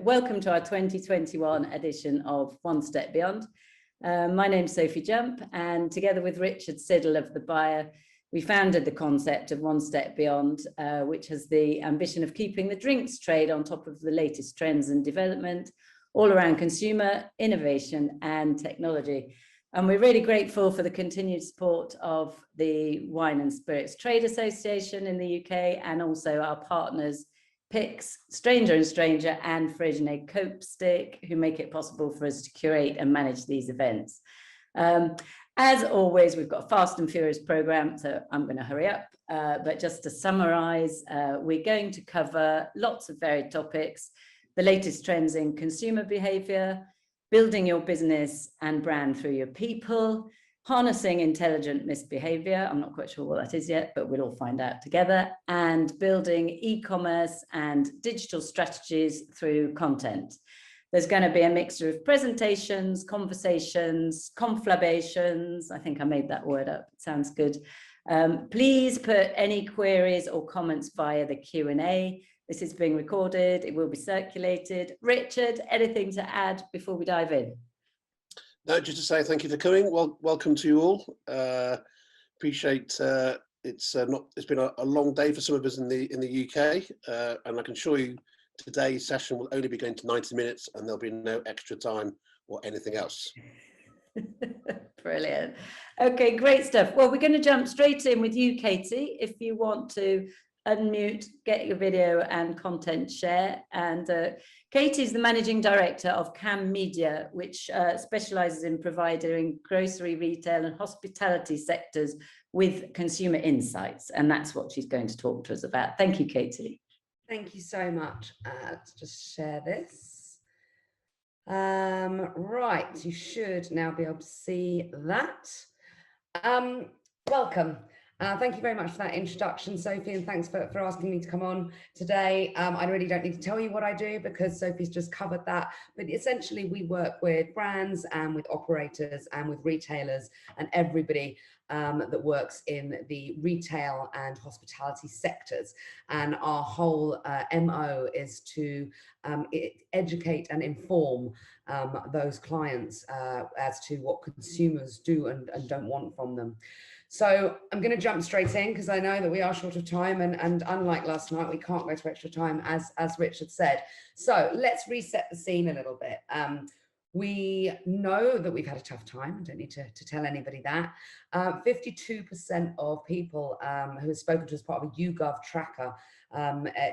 welcome to our 2021 edition of One Step Beyond. My name's Sophie Jump, and together with Richard Siddle of the Buyer, we founded the concept of One Step Beyond, which has the ambition of keeping the drinks trade on top of the latest trends and development all around consumer, innovation and technology. And we're really grateful for the continued support of the Wine and Spirits Trade Association in the UK, and also our partners Picks, Stranger and Stranger, and Frisian Cope Stick, who make it possible for us to curate and manage these events. As always, we've got a fast and furious program, so I'm going to hurry up. But just to summarize, we're going to cover lots of varied topics: the latest trends in consumer behavior, building your business and brand through your people, harnessing intelligent misbehavior. I'm not quite sure what that is yet, but we'll all find out together, and building e-commerce and digital strategies through content. There's going to be a mixture of presentations, conversations, conflabations. I think I made that word up. It sounds good. Please put any queries or comments via the Q&A. This is being recorded. It will be circulated. Richard, anything to add before we dive in? No, just to say thank you for coming. Well, welcome to you all. Appreciate it's been a long day for some of us in the UK, and I can assure you today's session will only be going to 90 minutes, and there'll be no extra time or anything else. Brilliant. Okay, great stuff. Well, we're going to jump straight in with you, Katy. If you want to unmute, get your video and content share. And Katy is the managing director of KAM Media, which specializes in providing grocery, retail and hospitality sectors with consumer insights. And that's what she's going to talk to us about. Thank you, Katy. Thank you so much. Let's just share this. Right, you should now be able to see that. Welcome. Thank you very much for that introduction, Sophie, and thanks for asking me to come on today. I really don't need to tell you what I do because Sophie's just covered that, but essentially we work with brands and with operators and with retailers and everybody that works in the retail and hospitality sectors. And our whole MO is to educate and inform those clients as to what consumers do and don't want from them. So I'm going to jump straight in because I know that we are short of time, and unlike last night, we can't go to extra time, as Richard said. So let's reset the scene a little bit. We know that we've had a tough time. I don't need to tell anybody that. 52% of people who have spoken to us as part of a YouGov tracker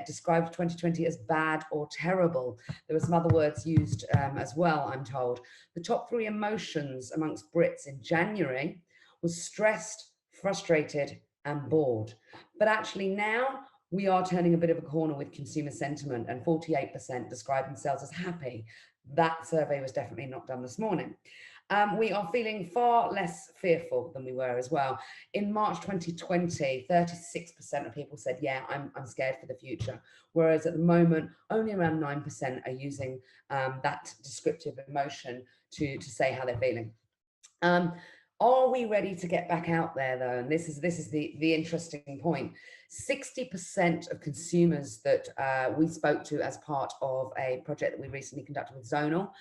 described 2020 as bad or terrible. There were some other words used as well, I'm told. The top 3 emotions amongst Brits in January was stressed, frustrated and bored. But actually now we are turning a bit of a corner with consumer sentiment, and 48% describe themselves as happy. That survey was definitely not done this morning. We are feeling far less fearful than we were as well. In March 2020, 36% of people said, yeah, I'm scared for the future. Whereas at the moment, only around 9% are using that descriptive emotion to say how they're feeling. Are we ready to get back out there though? And this is the interesting point. 60% of consumers that we spoke to as part of a project that we recently conducted with Zonal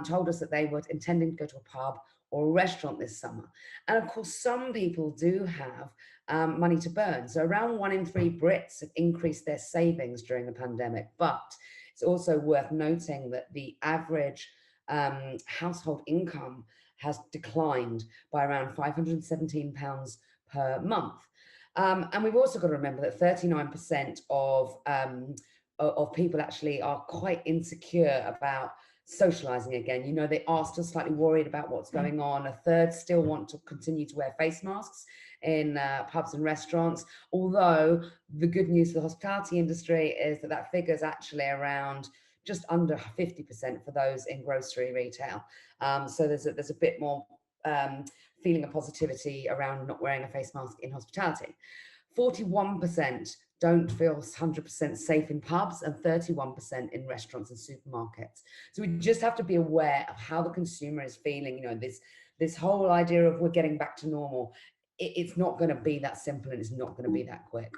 told us that they were intending to go to a pub or a restaurant this summer. And of course, some people do have money to burn. So around 1 in 3 Brits have increased their savings during the pandemic. But it's also worth noting that the average household income has declined by around £517 per month. And we've also got to remember that 39% of people actually are quite insecure about socializing again. You know, they are still slightly worried about what's going on. A third still want to continue to wear face masks in pubs and restaurants. Although the good news for the hospitality industry is that that figure is actually around just under 50% for those in grocery retail. So there's a bit more feeling of positivity around not wearing a face mask in hospitality. 41% don't feel 100% safe in pubs and 31% in restaurants and supermarkets. So we just have to be aware of how the consumer is feeling. You know, this whole idea of we're getting back to normal, it's not going to be that simple and it's not going to be that quick.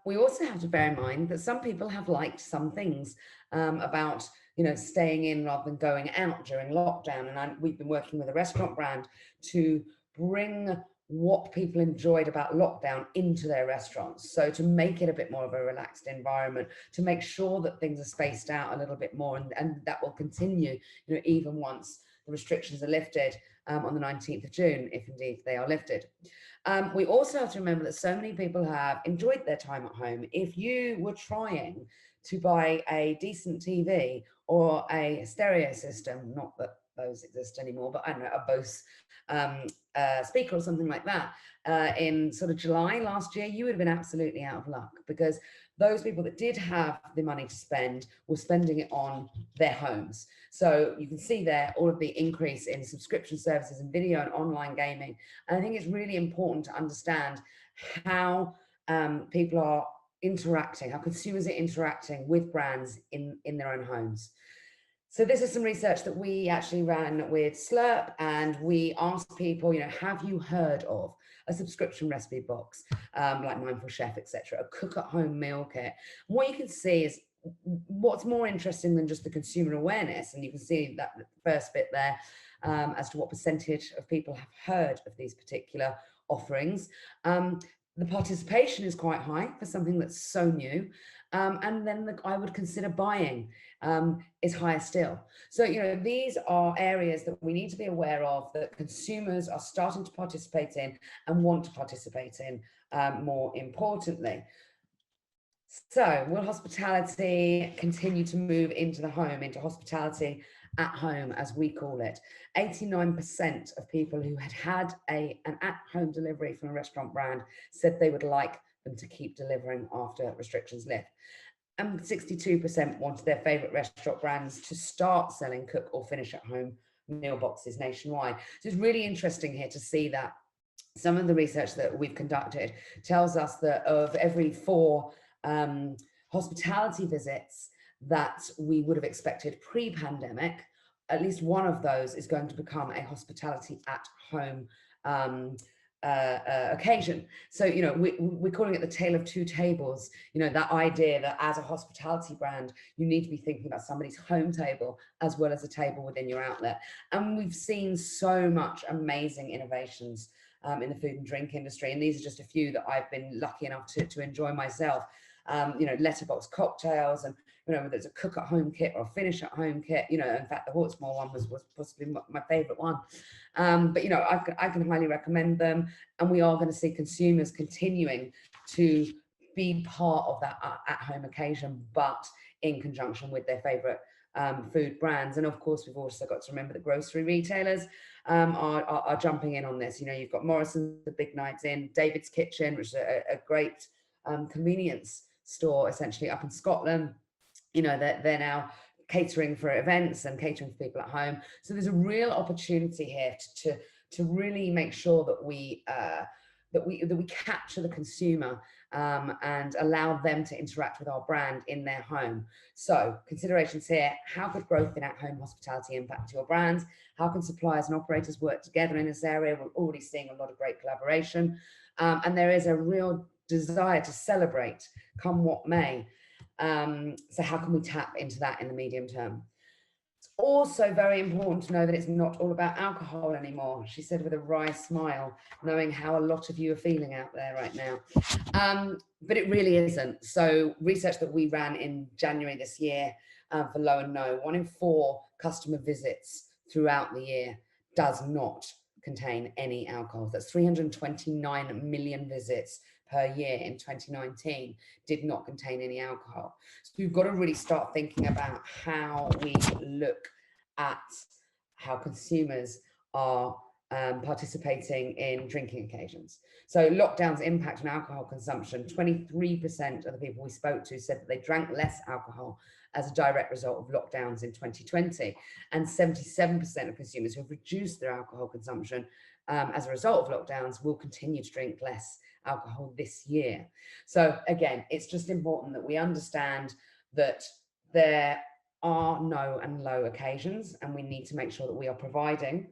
We also have to bear in mind that some people have liked some things about, you know, staying in rather than going out during lockdown. And we've been working with a restaurant brand to bring what people enjoyed about lockdown into their restaurants. So to make it a bit more of a relaxed environment, to make sure that things are spaced out a little bit more, and that will continue, you know, even once the restrictions are lifted on the 19th of June, if indeed they are lifted. We also have to remember that so many people have enjoyed their time at home. If you were trying to buy a decent TV or a stereo system, not that those exist anymore, but I don't know, a Bose speaker or something like that, in sort of July last year, you would have been absolutely out of luck, because those people that did have the money to spend were spending it on their homes. So you can see there all of the increase in subscription services and video and online gaming. And I think it's really important to understand how people are interacting, how consumers are interacting with brands in their own homes. So this is some research that we actually ran with Slurp, and we asked people, you know, have you heard of a subscription recipe box like Mindful Chef, etc., a cook-at-home meal kit? And what you can see is what's more interesting than just the consumer awareness, and you can see that first bit there as to what percentage of people have heard of these particular offerings. The participation is quite high for something that's so new. And then I would consider buying is higher still. So, you know, these are areas that we need to be aware of, that consumers are starting to participate in and want to participate in, more importantly. So will hospitality continue to move into the home, into hospitality at home, as we call it? 89% of people who had an at-home delivery from a restaurant brand said they would like them to keep delivering after restrictions lift. And 62% wanted their favorite restaurant brands to start selling cook or finish at home meal boxes nationwide. So it's really interesting here to see that some of the research that we've conducted tells us that of every 4 hospitality visits that we would have expected pre-pandemic, at least one of those is going to become a hospitality at home occasion. So, you know, we're calling it the tale of two tables. You know, that idea that as a hospitality brand, you need to be thinking about somebody's home table as well as a table within your outlet. And we've seen so much amazing innovations in the food and drink industry. And these are just a few that I've been lucky enough to enjoy myself. You know, letterbox cocktails, and, you know, whether it's a cook at home kit or a finish at home kit, you know, in fact, the Hawksmoor one was possibly my favorite one. But, you know, I can highly recommend them. And we are going to see consumers continuing to be part of that at home occasion, but in conjunction with their favorite food brands. And of course, we've also got to remember that grocery retailers are jumping in on this. You know, you've got Morrison's, the big nights in, David's Kitchen, which is a great convenience store essentially up in Scotland. You know, they're now catering for events and catering for people at home. So there's a real opportunity here to really make sure that we capture the consumer and allow them to interact with our brand in their home. So considerations here: how could growth in at-home hospitality impact your brands? How can suppliers and operators work together in this area? We're already seeing a lot of great collaboration, and there is a real desire to celebrate come what may. So how can we tap into that in the medium term? It's also very important to know that it's not all about alcohol anymore, she said with a wry smile, knowing how a lot of you are feeling out there right now. But it really isn't. So research that we ran in January this year for Low and No, 1 in 4 customer visits throughout the year does not contain any alcohol. That's 329 million visits per year in 2019 did not contain any alcohol. So we've got to really start thinking about how we look at how consumers are participating in drinking occasions. So lockdown's impact on alcohol consumption: 23% of the people we spoke to said that they drank less alcohol as a direct result of lockdowns in 2020, and 77% of consumers who have reduced their alcohol consumption as a result of lockdowns will continue to drink less alcohol this year. So again, it's just important that we understand that there are no and low occasions, and we need to make sure that we are providing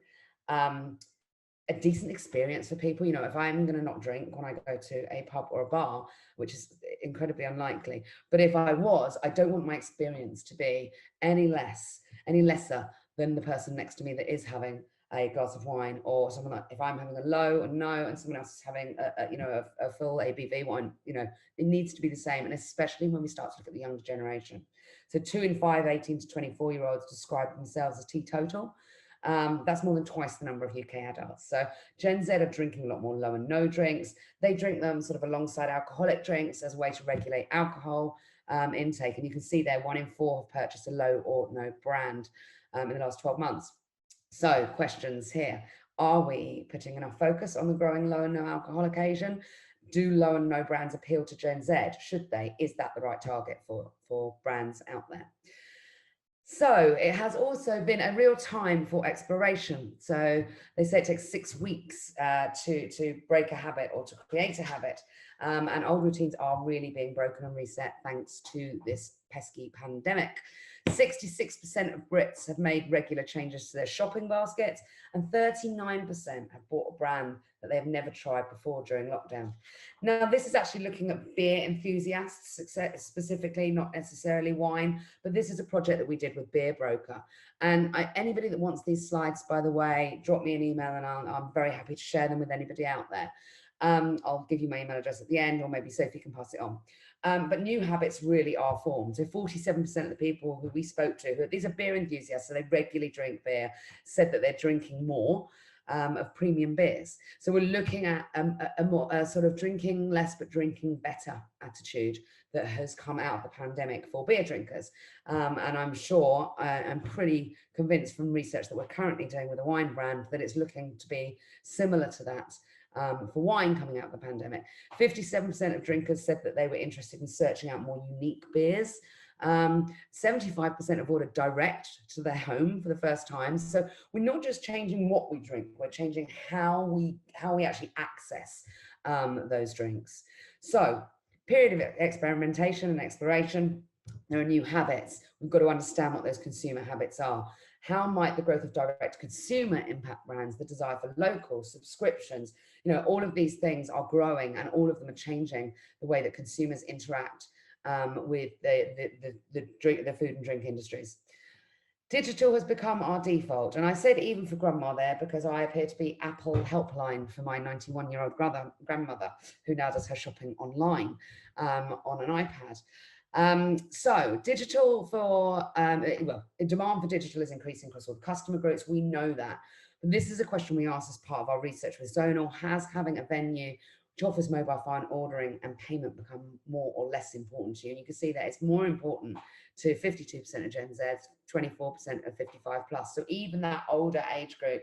a decent experience for people. You know, if I'm going to not drink when I go to a pub or a bar, which is incredibly unlikely, but if I was, I don't want my experience to be any lesser than the person next to me that is having a glass of wine, or someone like, if I'm having a low or no and someone else is having a full ABV wine, you know, it needs to be the same. And especially when we start to look at the younger generation. So 2 in 5 18 to 24-year-olds describe themselves as teetotal. That's more than twice the number of UK adults. So Gen Z are drinking a lot more low and no drinks. They drink them sort of alongside alcoholic drinks as a way to regulate alcohol intake. And you can see there 1 in 4 have purchased a low or no brand in the last 12 months. So questions here. Are we putting enough focus on the growing low and no alcohol occasion? Do low and no brands appeal to Gen Z? Should they? Is that the right target for brands out there? So it has also been a real time for exploration. So they say it takes 6 weeks to break a habit or to create a habit. And old routines are really being broken and reset thanks to this pesky pandemic. 66% of Brits have made regular changes to their shopping baskets, and 39% have bought a brand that they've never tried before during lockdown. Now, this is actually looking at beer enthusiasts specifically, not necessarily wine, but this is a project that we did with Beer Broker. And anybody that wants these slides, by the way, drop me an email and I'm very happy to share them with anybody out there. I'll give you my email address at the end, or maybe Sophie can pass it on. But new habits really are formed. So 47% of the people who we spoke to, these are beer enthusiasts, so they regularly drink beer, said that they're drinking more of premium beers. So we're looking at a more sort of drinking less but drinking better attitude that has come out of the pandemic for beer drinkers. And I'm sure, I'm pretty convinced from research that we're currently doing with a wine brand that it's looking to be similar to that. For wine coming out of the pandemic. 57% of drinkers said that they were interested in searching out more unique beers. 75% have ordered direct to their home for the first time. So we're not just changing what we drink, we're changing how we actually access those drinks. So period of experimentation and exploration. There are new habits. We've got to understand what those consumer habits are. How might the growth of direct consumer impact brands, the desire for local subscriptions? You know, all of these things are growing and all of them are changing the way that consumers interact with the food and drink industries. Digital has become our default. And I said even for grandma there because I appear to be Apple helpline for my 91-year-old grandmother who now does her shopping online on an iPad. So digital for, demand for digital is increasing across all the customer groups. We know that. But this is a question we asked as part of our research with Zonal. Has having a venue which offers mobile phone ordering and payment become more or less important to you? And you can see that it's more important to 52% of Gen Z, 24% of 55 plus. So even that older age group,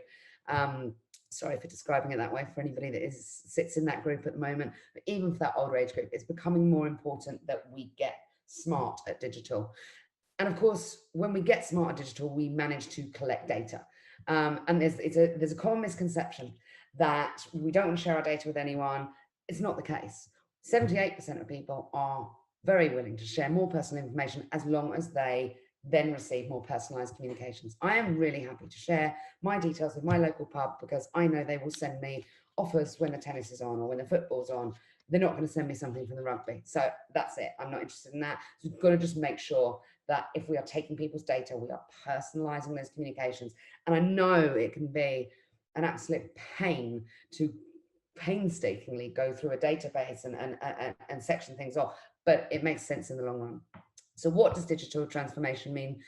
sorry for describing it that way for anybody that sits in that group at the moment, but even for that older age group, it's becoming more important that we get smart at digital. And of course, when we get smart at digital, we manage to collect data. And there's a common misconception that we don't want to share our data with anyone. It's not the case. 78% of people are very willing to share more personal information as long as they then receive more personalized communications. I am really happy to share my details with my local pub because I know they will send me offers when the tennis is on or when the football's on. They're not going to send me something from the rugby. So that's it. I'm not interested in that. So we've got to just make sure that if we are taking people's data, we are personalizing those communications. And I know it can be an absolute pain to painstakingly go through a database and section things off, but it makes sense in the long run. So what does digital transformation mean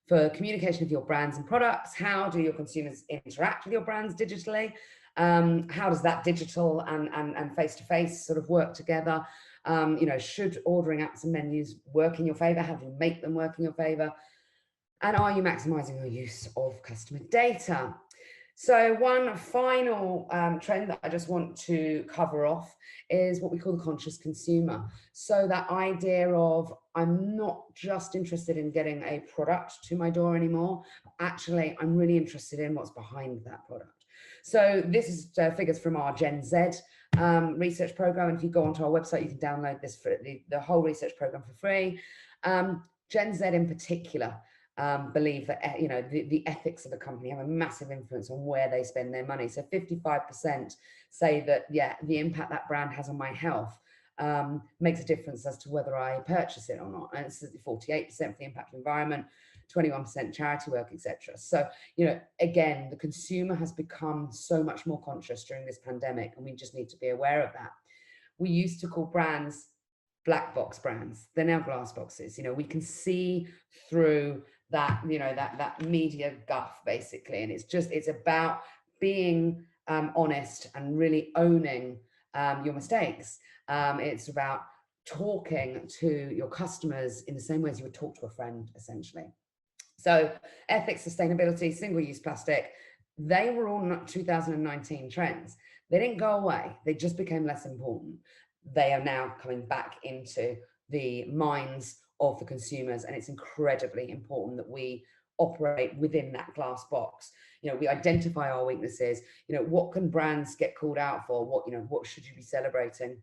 for communication of your brands and products? How do your consumers interact with your brands digitally? How does that digital and face-to-face sort of work together? Should ordering apps and menus work in your favor? How do you make them work in your favor? And are you maximizing your use of customer data? So one final trend that I just want to cover off is what we call the conscious consumer. So that idea of I'm not just interested in getting a product to my door anymore. Actually, I'm really interested in what's behind that product. So this is figures from our Gen Z research program. And if you go onto our website, you can download this for the whole research program for free. Gen Z in particular believe that, you know, the ethics of a company have a massive influence on where they spend their money. So 55% say that, yeah, the impact that brand has on my health makes a difference as to whether I purchase it or not. And it's 48% for the impact of environment, 21% charity work, etc. So, you know, again, the consumer has become so much more conscious during this pandemic, and we just need to be aware of that. We used to call brands black box brands. They're now glass boxes. You know, we can see through that, you know, that media guff basically. And it's about being honest and really owning your mistakes. It's about talking to your customers in the same way as you would talk to a friend, essentially. So ethics, sustainability, single-use plastic, they were all 2019 trends. They didn't go away. They just became less important. They are now coming back into the minds of the consumers, and it's incredibly important that we operate within that glass box. You know, we identify our weaknesses. You know, what can brands get called out for? What should you be celebrating?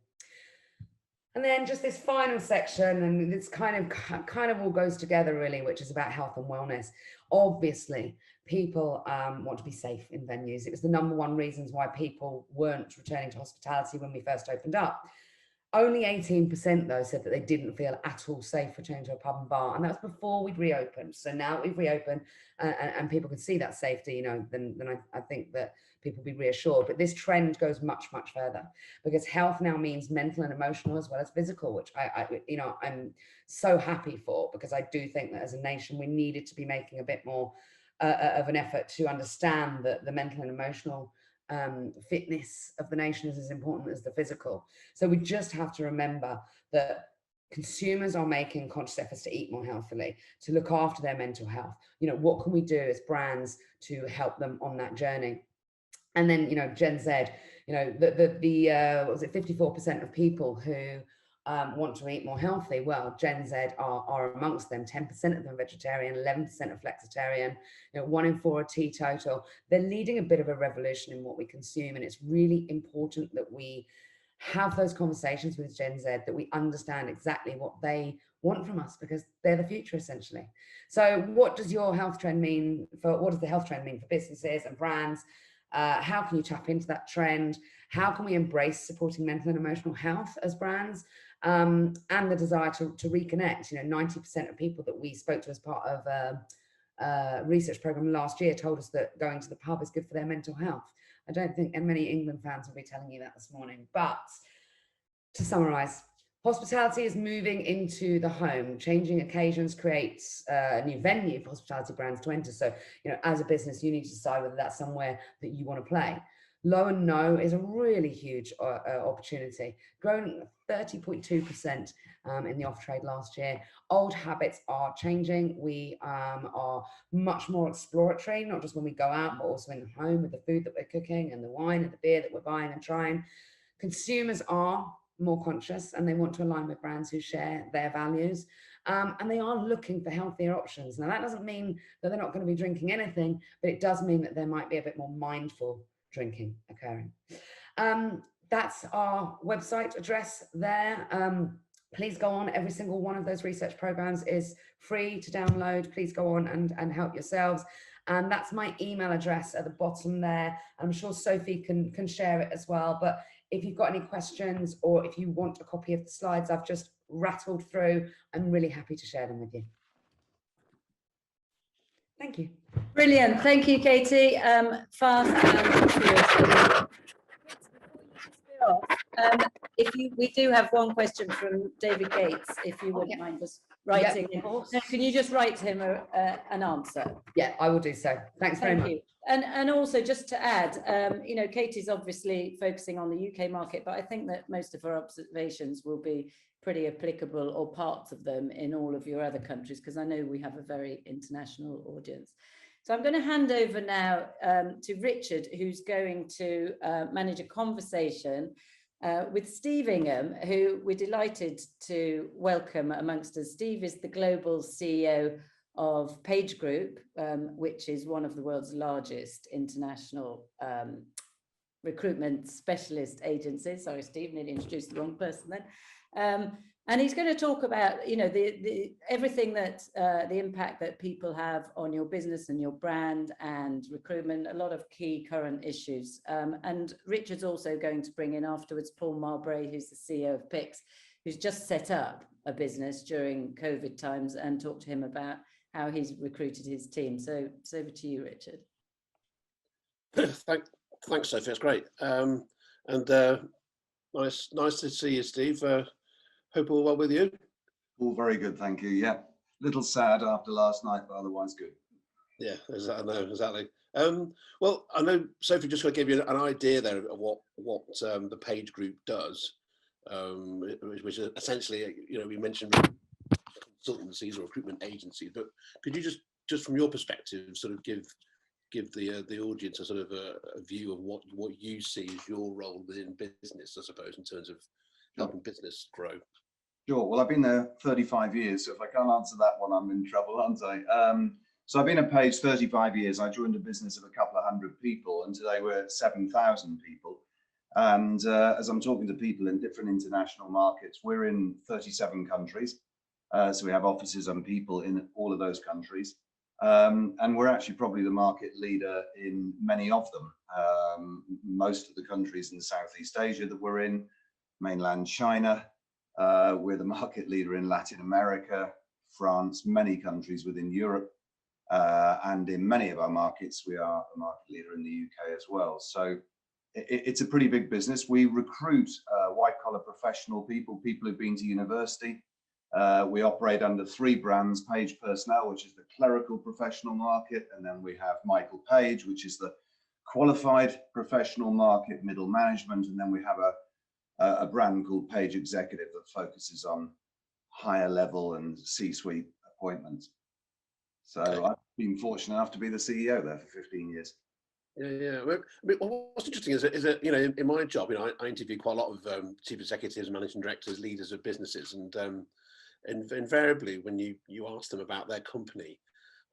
And then just this final section, and it's kind of all goes together really, which is about health and wellness. Obviously, people want to be safe in venues. It was the #1 reasons why people weren't returning to hospitality when we first opened up. Only 18% though said that they didn't feel at all safe returning to a pub and bar, and that was before we'd reopened. So now we've reopened and people can see that safety, you know, then I think that people will be reassured. But this trend goes much, much further, because health now means mental and emotional as well as physical, which you know, I'm so happy for, because I do think that as a nation we needed to be making a bit more of an effort to understand that the mental and emotional fitness of the nation is as important as the physical. So we just have to remember that consumers are making conscious efforts to eat more healthily, to look after their mental health. You know, what can we do as brands to help them on that journey? And then, you know, Gen Z, you know, what was it, 54% of people who want to eat more healthy. Well, Gen Z are amongst them. 10% of them are vegetarian, 11% are flexitarian, you know, 1 in 4 are teetotal. They're leading a bit of a revolution in what we consume, and it's really important that we have those conversations with Gen Z, that we understand exactly what they want from us, because they're the future essentially. So what does your health trend mean for, what does the health trend mean for businesses and brands? How can you tap into that trend? How can we embrace supporting mental and emotional health as brands? And the desire to reconnect. You know, 90% of people that we spoke to as part of a research program last year told us that going to the pub is good for their mental health. I don't think many England fans will be telling you that this morning. But to summarize, hospitality is moving into the home. Changing occasions creates a new venue for hospitality brands to enter. So, you know, as a business, you need to decide whether that's somewhere that you want to play. Low and no is a really huge opportunity, growing 30.2% in the off-trade last year. Old habits are changing. We are much more exploratory, not just when we go out, but also in the home with the food that we're cooking and the wine and the beer that we're buying and trying. Consumers are more conscious, and they want to align with brands who share their values. And they are looking for healthier options. Now, that doesn't mean that they're not going to be drinking anything, but it does mean that there might be a bit more mindful drinking occurring. That's our website address there. Please go on. Every single one of those research programs is free to download. Please go on and help yourselves. And that's my email address at the bottom there. I'm sure Sophie can share it as well. But if you've got any questions, or if you want a copy of the slides I've just rattled through, I'm really happy to share them with you. Thank you. Brilliant. Thank you, Katie. Fast and furious. We do have one question from David Gates, if you wouldn't mind just writing. Can you just write him an answer? Yeah, I will do so. Thanks very much. Thank you. And also just to add, you know, Katie's obviously focusing on the UK market, but I think that most of her observations will be pretty applicable, or parts of them, in all of your other countries, because I know we have a very international audience. So I'm going to hand over now to Richard, who's going to manage a conversation with Steve Ingham, who we're delighted to welcome amongst us. Steve is the global CEO of Page Group, which is one of the world's largest international recruitment specialist agencies. Sorry, Steve, nearly introduced the wrong person then. And he's going to talk about, you know, the everything that the impact that people have on your business and your brand and recruitment, a lot of key current issues. And Richard's also going to bring in afterwards Paul Mabray, who's the CEO of Pix, who's just set up a business during COVID times, and talk to him about how he's recruited his team. So over to you, Richard. Thanks, Sophie. That's great. Nice to see you, Steve. Hope all well with you. All very good, thank you. Yeah, little sad after last night, but otherwise good. Yeah, exactly. Well, I know Sophie just going to give you an idea there of what the Page Group does, which is essentially, you know, we mentioned consultancies or recruitment agencies, but could you just from your perspective sort of give the audience a sort of a view of what you see as your role within business, I suppose, in terms of helping business grow? Sure. Well, I've been there 35 years, so if I can't answer that one, I'm in trouble, aren't I? So I've been at Page 35 years. I joined a business of a couple of hundred people, and today we're at 7,000 people. And as I'm talking to people in different international markets, we're in 37 countries. So we have offices and people in all of those countries. And we're actually probably the market leader in many of them. Most of the countries in Southeast Asia that we're in, mainland China, we're the market leader in Latin America, France, many countries within Europe, and in many of our markets, we are the market leader in the UK as well. So it's a pretty big business. We recruit white collar professional people who've been to university. We operate under 3 brands: Page Personnel, which is the clerical professional market, and then we have Michael Page, which is the qualified professional market, middle management, and then we have a brand called Page Executive that focuses on higher level and C-suite appointments. So I've been fortunate enough to be the CEO there for 15 years. Yeah. I mean, what's interesting is that you know, in my job, you know, I interview quite a lot of chief executives, managing directors, leaders of businesses, and invariably when you ask them about their company,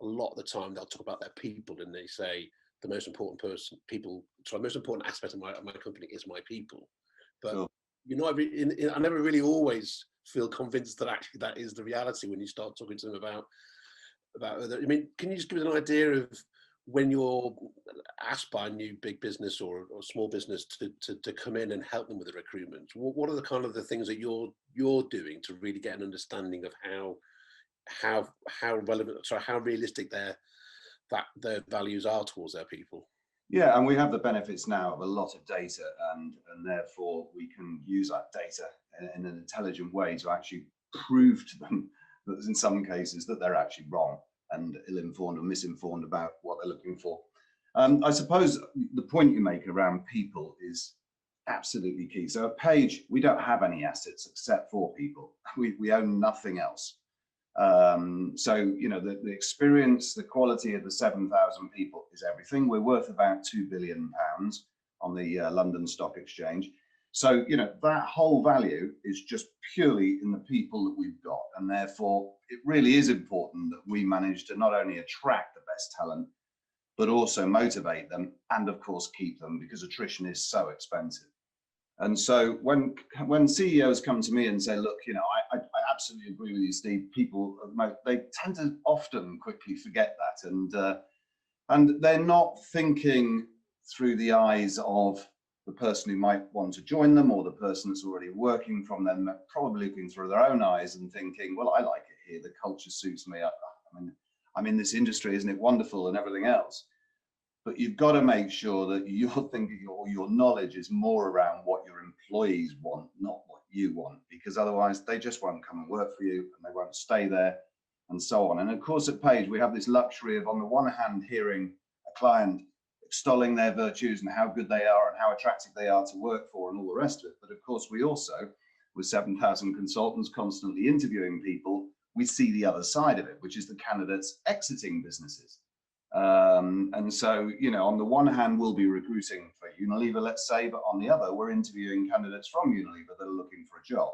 a lot of the time they'll talk about their people, and they say the most important aspect of my company is my people. But Sure. you know, I never really always feel convinced that actually that is the reality when you start talking to them about I mean, can you just give us an idea of when you're asked by a new big business or small business to come in and help them with the recruitment? What are the kind of the things that you're doing to really get an understanding of how relevant, sorry, how realistic their values are towards their people? Yeah, and we have the benefits now of a lot of data, and therefore we can use that data in an intelligent way to actually prove to them that in some cases that they're actually wrong and ill-informed or misinformed about what they're looking for. I suppose the point you make around people is absolutely key. So at Page, we don't have any assets except for people. We own nothing else. So, you know, the experience, the quality of the 7,000 people is everything. We're worth about £2 billion on the London Stock Exchange. So, you know, that whole value is just purely in the people that we've got. And therefore, it really is important that we manage to not only attract the best talent, but also motivate them and, of course, keep them, because attrition is so expensive. And so when CEOs come to me and say, look, you know, I absolutely agree with you, Steve, people, they tend to often quickly forget that. And they're not thinking through the eyes of the person who might want to join them or the person that's already working from them. They're probably looking through their own eyes and thinking, well, I like it here. The culture suits me. I'm in this industry, isn't it wonderful, and everything else. But you've got to make sure that you're thinking, or your knowledge is more around what your employees want, not what you want, because otherwise they just won't come and work for you and they won't stay there, and so on. And of course, at Page, we have this luxury of, on the one hand, hearing a client extolling their virtues and how good they are and how attractive they are to work for and all the rest of it. But of course, we also, with 7,000 consultants constantly interviewing people, we see the other side of it, which is the candidates exiting businesses. And so, you know, on the one hand, we'll be recruiting for Unilever, let's say, but on the other, we're interviewing candidates from Unilever that are looking for a job.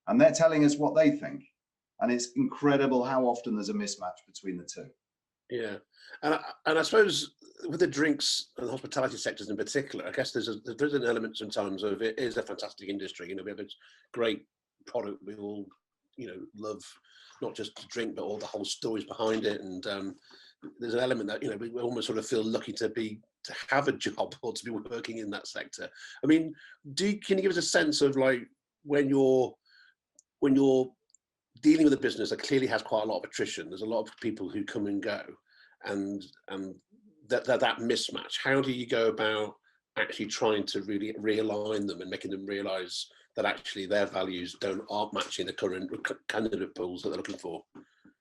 And they're telling us what they think. And it's incredible how often there's a mismatch between the two. Yeah. And I suppose with the drinks and hospitality sectors in particular, I guess there's an element sometimes of it is a fantastic industry. You know, we have a great product we all, love, not just to drink, but all the whole stories behind it. And there's an element that, we almost sort of feel lucky to have a job or to be working in that sector. I mean, can you give us a sense of like when you're dealing with a business that clearly has quite a lot of attrition, there's a lot of people who come and go, and that mismatch, how do you go about actually trying to really realign them and making them realize that actually their values aren't matching the current candidate pools that they're looking for?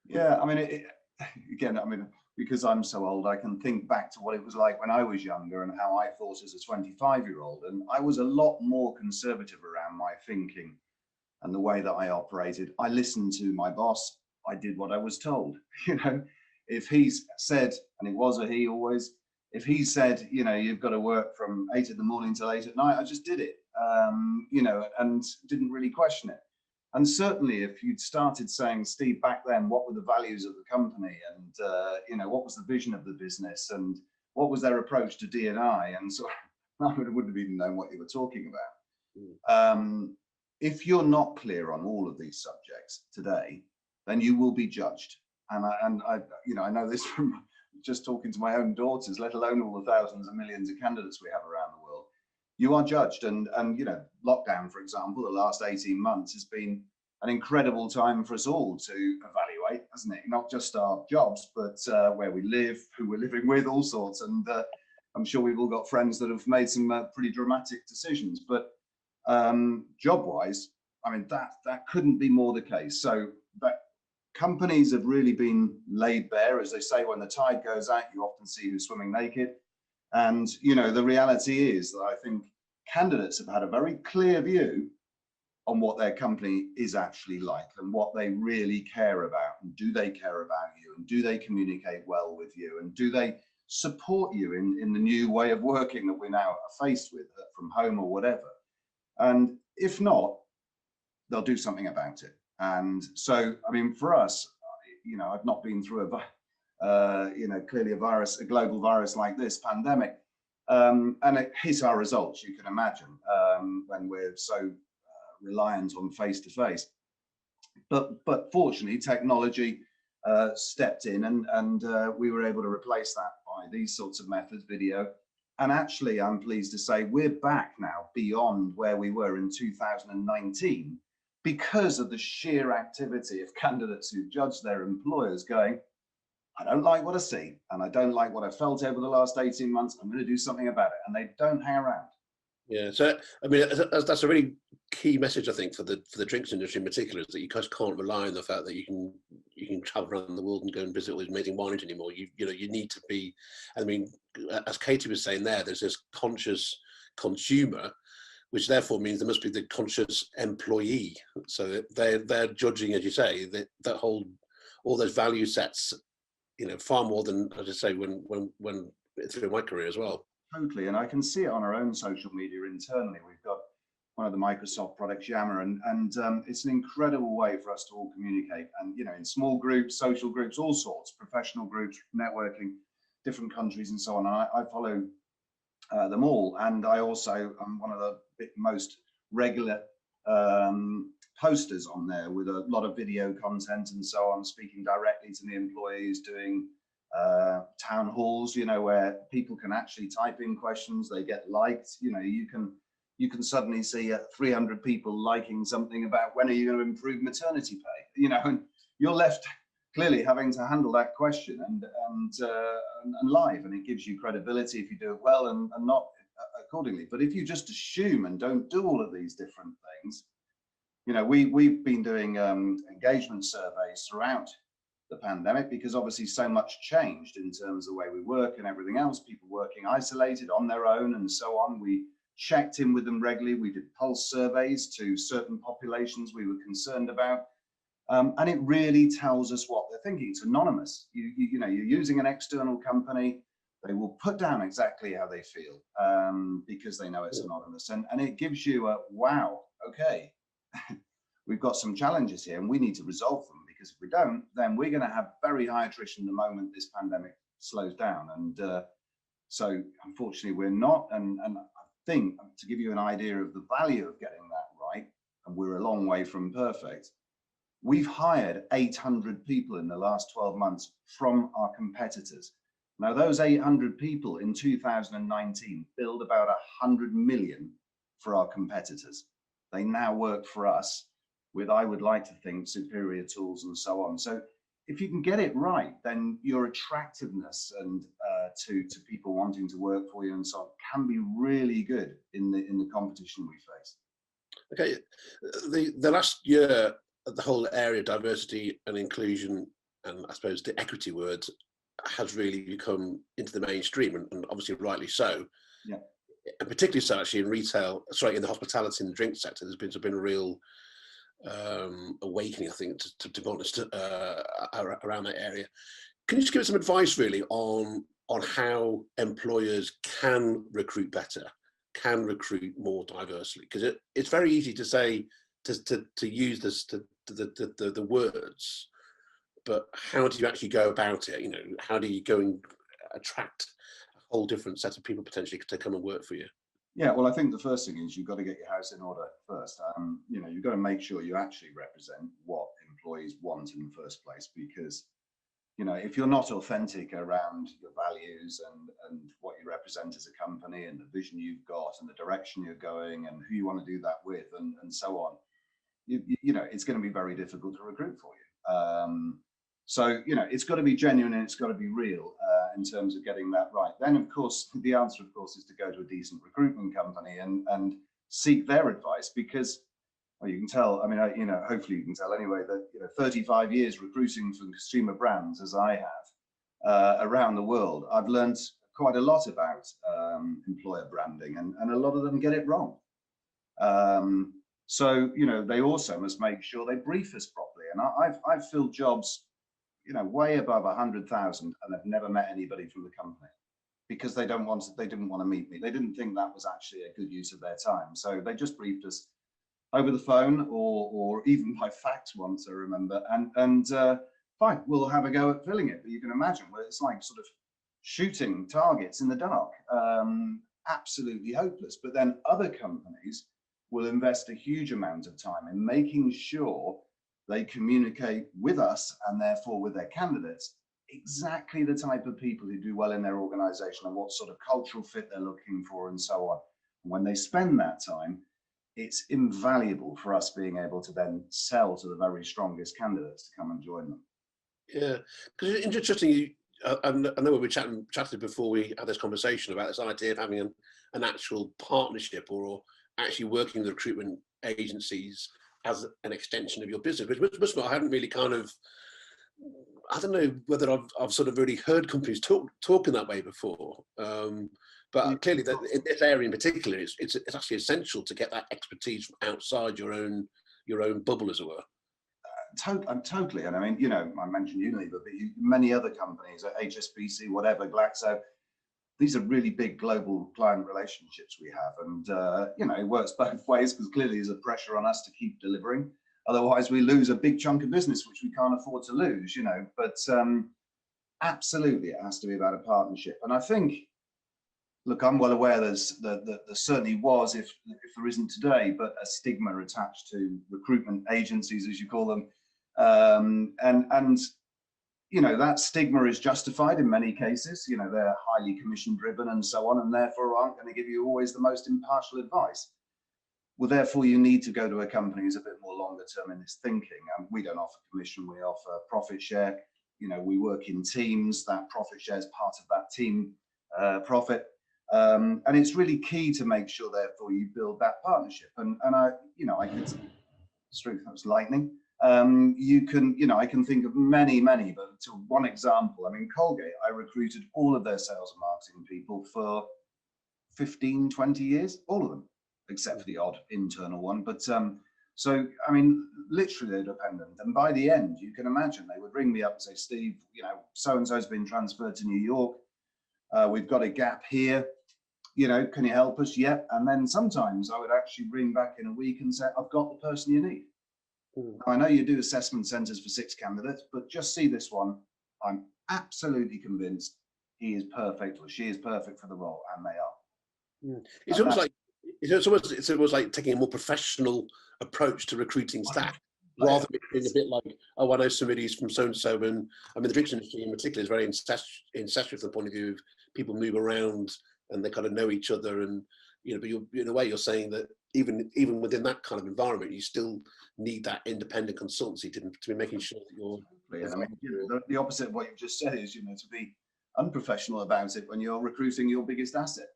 Yeah, I mean, because I'm so old, I can think back to what it was like when I was younger and how I thought as a 25-year-old. And I was a lot more conservative around my thinking and the way that I operated. I listened to my boss. I did what I was told. If he's said, and it was a he always, if he said, you've got to work from 8 in the morning till 8 at night, I just did it, and didn't really question it. And certainly if you'd started saying, Steve, back then, what were the values of the company, and what was the vision of the business, and what was their approach to D&I, and so I wouldn't have even known what you were talking about. If you're not clear on all of these subjects today, then you will be judged. And I know this from just talking to my own daughters, let alone all the thousands and millions of candidates we have around the world. You are judged, and lockdown, for example, the last 18 months has been an incredible time for us all to evaluate, hasn't it? Not just our jobs, but where we live, who we're living with, all sorts. And I'm sure we've all got friends that have made some pretty dramatic decisions. But job-wise, I mean, that couldn't be more the case. So that companies have really been laid bare, as they say, when the tide goes out, you often see who's swimming naked. And, the reality is that I think candidates have had a very clear view on what their company is actually like and what they really care about. And do they care about you? And do they communicate well with you? And do they support you in the new way of working that we now are faced with from home or whatever? And if not, they'll do something about it. And so, I mean, for us, I've not been through clearly a global virus like this pandemic, and it hits our results, you can imagine, when we're so reliant on face-to-face. But fortunately, technology stepped in, and we were able to replace that by these sorts of methods, video. And actually, I'm pleased to say we're back now beyond where we were in 2019 because of the sheer activity of candidates who judge their employers going, I don't like what I see, and I don't like what I felt over the last 18 months. I'm going to do something about it. And they don't hang around. Yeah, so I mean, that's a really key message, I think, for the drinks industry in particular, is that you just can't rely on the fact that you can travel around the world and go and visit all these amazing wineries anymore. You need to be, I mean, as Katy was saying there's this conscious consumer, which therefore means there must be the conscious employee. So they're judging, as you say, that whole, all those value sets, far more than, as I say, when through my career as well. Totally, and I can see it on our own social media internally. We've got one of the Microsoft products, Yammer, and it's an incredible way for us to all communicate. And in small groups, social groups, all sorts, professional groups, networking, different countries, and so on. And I follow them all, and I also am one of the most regular posters on there with a lot of video content and so on, speaking directly to the employees, doing town halls, where people can actually type in questions, they get liked. You can suddenly see 300 people liking something about when are you going to improve maternity pay, and you're left clearly having to handle that question and live, and it gives you credibility if you do it well and not accordingly. But if you just assume and don't do all of these different things, we've been doing engagement surveys throughout the pandemic, because obviously so much changed in terms of the way we work and everything else, people working isolated on their own and so on. We checked in with them regularly. We did pulse surveys to certain populations we were concerned about. And it really tells us what they're thinking. It's anonymous. You're using an external company. They will put down exactly how they feel because they know it's anonymous. And it gives you a, wow, okay, we've got some challenges here and we need to resolve them. Because if we don't, then we're going to have very high attrition the moment this pandemic slows down. And so unfortunately we're not. And I think, to give you an idea of the value of getting that right, and we're a long way from perfect. We've hired 800 people in the last 12 months from our competitors. Now, those 800 people in 2019 billed about 100 million for our competitors. They now work for us with, I would like to think, superior tools and so on. So if you can get it right, then your attractiveness and to people wanting to work for you and so on can be really good in the competition we face. Okay, the last year, the whole area of diversity and inclusion, and I suppose the equity words, has really become into the mainstream, and obviously rightly so. Yeah. And particularly so actually in retail, sorry, in the hospitality and the drink sector, there's been a real awakening, I think, to be honest, around that area. Can you just give us some advice really on how employers can recruit better, can recruit more diversely? Because it's very easy to say, to use this, the words, but how do you actually go about it? You know, how do you go and attract a whole different set of people potentially to come and work for you? Yeah, well, I think the first thing is you've got to get your house in order first. You know, you've got to make sure you actually represent what employees want in the first place, because, you know, if you're not authentic around your values and what you represent as a company and the vision you've got and the direction you're going and who you want to do that with and so on, you know, it's going to be very difficult to recruit for you. So, you know, it's got to be genuine and it's got to be real in terms of getting that right. Then, of course, the answer, of course, is to go to a decent recruitment company and seek their advice, because, well, you can tell, I mean, you know, hopefully you can tell anyway that, you know, 35 years recruiting for consumer brands, as I have, around the world, I've learned quite a lot about employer branding, and a lot of them get it wrong. So, you know, they also must make sure they brief us properly. And I've filled jobs, you know, way above 100,000, and I've never met anybody from the company because they didn't want to meet me. They didn't think that was actually a good use of their time. So they just briefed us over the phone or even by fax once, I remember. And fine, we'll have a go at filling it. But you can imagine, well, it's like sort of shooting targets in the dark, absolutely hopeless. But then other companies will invest a huge amount of time in making sure they communicate with us and therefore with their candidates exactly the type of people who do well in their organization and what sort of cultural fit they're looking for and so on. And when they spend that time, it's invaluable for us being able to then sell to the very strongest candidates to come and join them. Yeah, because it's interesting. I know we chatted before we had this conversation about this idea of having an actual partnership or actually working with recruitment agencies as an extension of your business, which I hadn't really kind of, I don't know whether I've sort of really heard companies talk in that way before. But clearly that in this area in particular, it's actually essential to get that expertise from outside your own bubble, as it were. Totally. And I mean, you know, I mentioned Unilever, but many other companies, HSBC, whatever, Glaxo, these are really big global client relationships we have. And, you know, it works both ways, because clearly there's a pressure on us to keep delivering. Otherwise, we lose a big chunk of business, which we can't afford to lose, you know. But absolutely, it has to be about a partnership. And I think, look, I'm well aware there certainly was, if there isn't today, but a stigma attached to recruitment agencies, as you call them. And you know, that stigma is justified in many cases. You know, they're highly commission driven and so on, and therefore aren't going to give you always the most impartial advice. Well, therefore, you need to go to a company who's a bit more longer term in its thinking. And we don't offer commission, we offer profit share. You know, we work in teams. That profit share is part of that team profit. And it's really key to make sure, therefore, you build that partnership. And I, you know, I could, that was lightning. You can, you know, I can think of many, but to one example, I mean, Colgate, I recruited all of their sales and marketing people for 15, 20 years, all of them, except for the odd internal one. But so, I mean, literally they're dependent. And by the end, you can imagine they would ring me up and say, Steve, you know, so-and-so's been transferred to New York. We've got a gap here. You know, can you help us? Yep. And then sometimes I would actually ring back in a week and say, I've got the person you need. Now, I know you do assessment centres for 6 candidates, but just see this one. I'm absolutely convinced he is perfect or she is perfect for the role, and they are. It's almost like it's almost like taking a more professional approach to recruiting staff, rather than being a bit like, oh, I know somebody who's from so and so, and I mean the drinks industry in particular is very incestuous from the point of view of people move around and they kind of know each other, and but in a way you're saying that even within that kind of environment, you still need that independent consultancy to be making sure that you're. And I mean, the opposite of what you've just said is, to be unprofessional about it when you're recruiting your biggest asset.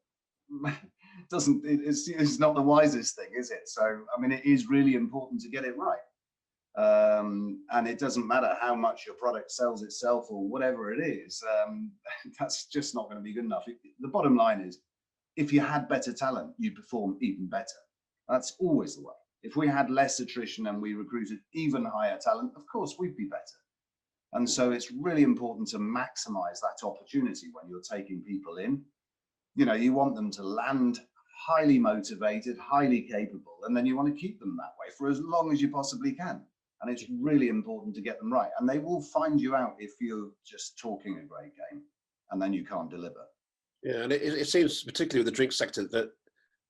It's not the wisest thing, is it? So I mean, it is really important to get it right. And it doesn't matter how much your product sells itself or whatever it is, that's just not going to be good enough. The bottom line is, if you had better talent, you'd perform even better. That's always the way. If we had less attrition and we recruited even higher talent, of course we'd be better. And so it's really important to maximize that opportunity when you're taking people in. You want them to land highly motivated, highly capable, and then you want to keep them that way for as long as you possibly can. And it's really important to get them right. And they will find you out if you're just talking a great game and then you can't deliver. Yeah, and it seems, particularly with the drink sector, that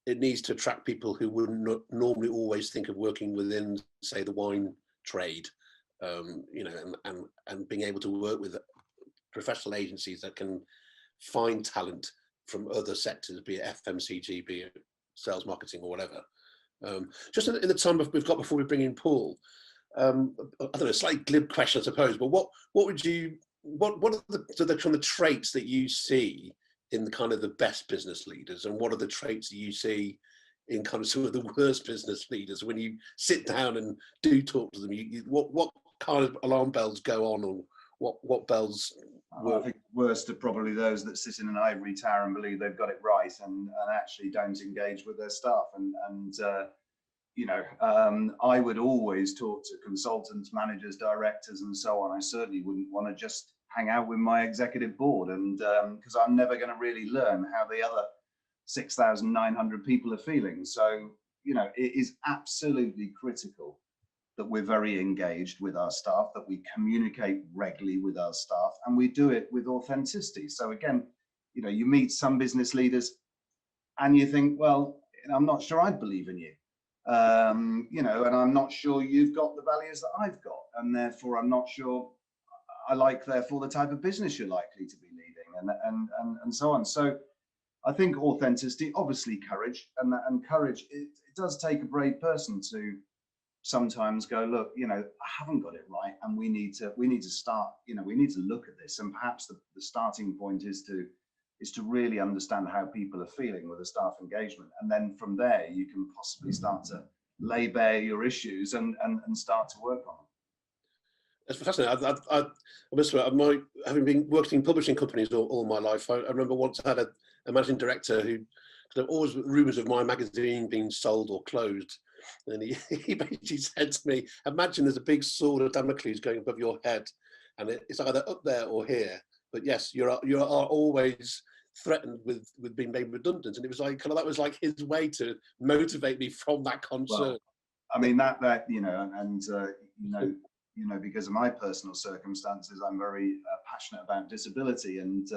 it needs to attract people who wouldn't normally always think of working within, say, the wine trade, and being able to work with professional agencies that can find talent from other sectors, be it FMCG, be it sales, marketing, or whatever. Just in the time we've got before we bring in Paul, I don't know, a slightly glib question, I suppose, but what are the kind of traits that you see in the kind of the best business leaders, and what are the traits that you see in kind of some of the worst business leaders when you sit down and do talk to them? What kind of alarm bells go on, or what bells work? I think worst are probably those that sit in an ivory tower and believe they've got it right and actually don't engage with their staff. I would always talk to consultants, managers, directors, and so on. I certainly wouldn't want to just hang out with my executive board, and because I'm never going to really learn how the other 6,900 people are feeling. So, it is absolutely critical that we're very engaged with our staff, that we communicate regularly with our staff, and we do it with authenticity. So again, you meet some business leaders and you think, well, I'm not sure I'd believe in you. And I'm not sure you've got the values that I've got, and therefore I'm not sure therefore the type of business you're likely to be leading, and so on. So I think authenticity, obviously courage, and courage, it does take a brave person to sometimes go, look, I haven't got it right, and we need to start, we need to look at this, and perhaps the starting point is to really understand how people are feeling with a staff engagement, and then from there you can possibly start to lay bare your issues and start to work on them. That's fascinating. I must admit, having been working in publishing companies all my life, I remember once I had a managing director who, there were always rumours of my magazine being sold or closed, and he basically said to me, imagine there's a big sword of Damocles going above your head, and it's either up there or here, but yes, you are always threatened with being made redundant. And it was like, that was like his way to motivate me from that concern. Well, I mean, that because of my personal circumstances, I'm very passionate about disability and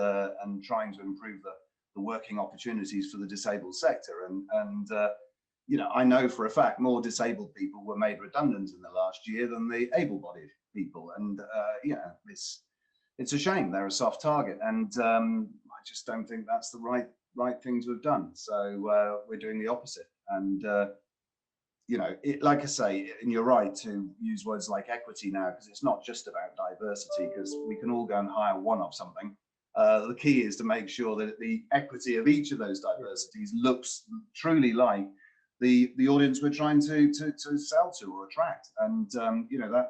trying to improve the working opportunities for the disabled sector. And I know for a fact more disabled people were made redundant in the last year than the able-bodied people. And it's a shame. They're a soft target, and I just don't think that's the right thing to have done. So we're doing the opposite. And like I say, and you're right to use words like equity now, because it's not just about diversity, because we can all go and hire one of something. The key is to make sure that the equity of each of those diversities looks truly like the audience we're trying to sell to or attract. And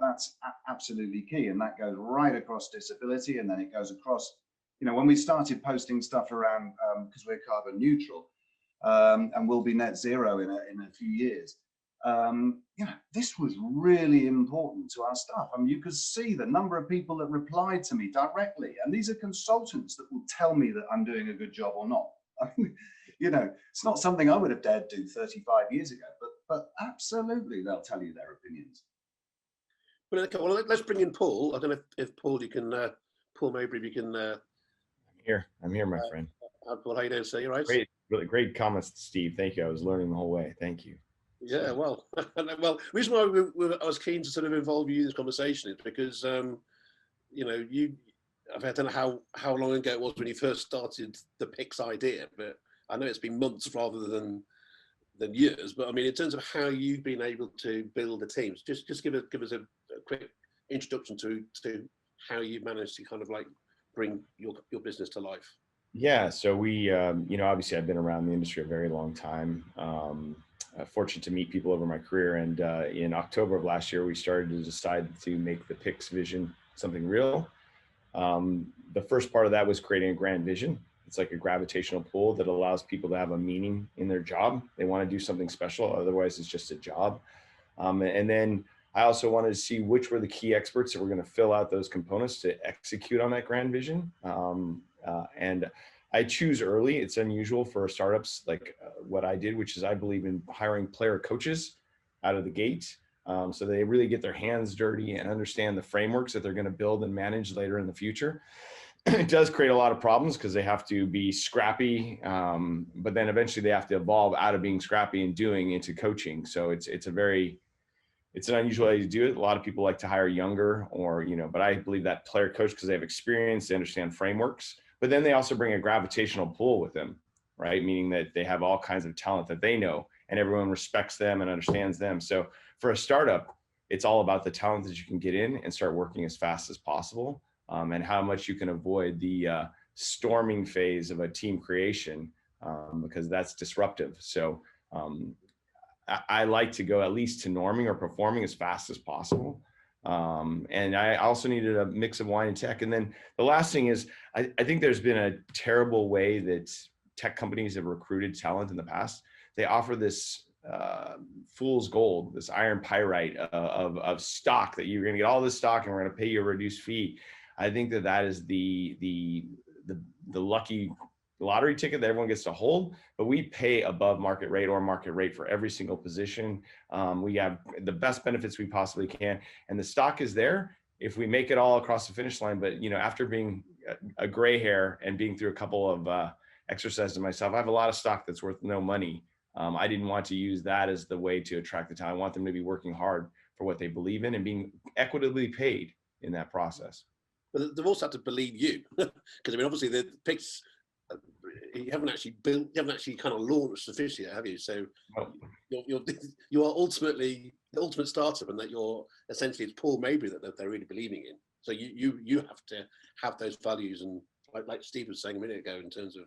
that's absolutely key, and that goes right across disability, and then it goes across, when we started posting stuff around, because we're carbon neutral, and we'll be net zero in a few years. This was really important to our staff. I mean, you could see the number of people that replied to me directly, and these are consultants that will tell me that I'm doing a good job or not. It's not something I would have dared do 35 years ago, but absolutely they'll tell you their opinions. Well, okay, well, let's bring in Paul. I don't know if Paul, you can, Paul Mabray, if you can. I'm here, my friend. Well, how you doing, sir? You right? Great, really great comments, Steve. Thank you. I was learning the whole way. Thank you. Yeah, well, well, the reason why I was keen to sort of involve you in this conversation is because, you know, I don't know how long ago it was when you first started the PICS idea, but I know it's been months rather than years. But I mean, in terms of how you've been able to build the teams, just give us a quick introduction to how you've managed to kind of like bring your business to life. Yeah, so we, you know, obviously I've been around the industry a very long time. Fortunate to meet people over my career, and in October of last year, we started to decide to make the PICS vision something real. The first part of that was creating a grand vision. It's like a gravitational pull that allows people to have a meaning in their job. They want to do something special, otherwise it's just a job. And then I also wanted to see which were the key experts that were going to fill out those components to execute on that grand vision. And I choose early. It's unusual for startups like what I did, which is I believe in hiring player coaches out of the gate. So they really get their hands dirty and understand the frameworks that they're going to build and manage later in the future. It does create a lot of problems because they have to be scrappy, but then eventually they have to evolve out of being scrappy and doing into coaching. So it's an unusual way to do it. A lot of people like to hire younger or, you know, but I believe that player coach, because they have experience, they understand frameworks, but then they also bring a gravitational pull with them, right? Meaning that they have all kinds of talent that they know and everyone respects them and understands them. So for a startup, it's all about the talent that you can get in and start working as fast as possible, and how much you can avoid the storming phase of a team creation, because that's disruptive. So I like to go at least to norming or performing as fast as possible. And I also needed a mix of wine and tech. And then the last thing is, I think there's been a terrible way that tech companies have recruited talent in the past. They offer this fool's gold, this iron pyrite of stock, that you're going to get all this stock and we're going to pay you a reduced fee. I think that is the lucky lottery ticket that everyone gets to hold, but we pay above market rate or market rate for every single position. We have the best benefits we possibly can, and the stock is there if we make it all across the finish line. But you know, after being a gray hair and being through a couple of exercises myself, I have a lot of stock that's worth no money. I didn't want to use that as the way to attract the talent. I want them to be working hard for what they believe in and being equitably paid in that process. But they've also had to believe you, because I mean, obviously the PICS, you haven't actually kind of launched officially, have you? So you are ultimately the ultimate startup, and that you're essentially, it's Paul Mabray that they're really believing in. So you have to have those values, and like Steve was saying a minute ago, in terms of.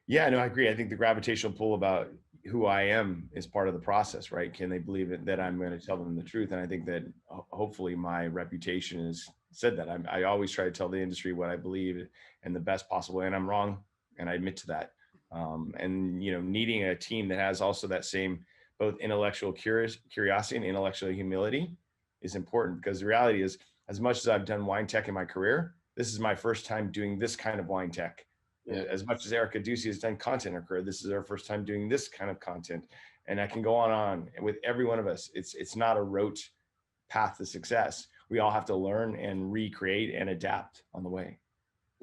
Yeah, no, I agree. I think the gravitational pull about who I am is part of the process, right? Can they believe it, that I'm going to tell them the truth? And I think that hopefully my reputation has said that. I always try to tell the industry what I believe in the best possible way, and I'm wrong, and I admit to that. And you know, needing a team that has also that same both intellectual curiosity and intellectual humility is important, because the reality is, as much as I've done wine tech in my career, this is my first time doing this kind of wine tech. As much as Erica Ducey has done content in her career, this is our first time doing this kind of content. And I can go on with every one of us. It's not a rote path to success. We all have to learn and recreate and adapt on the way.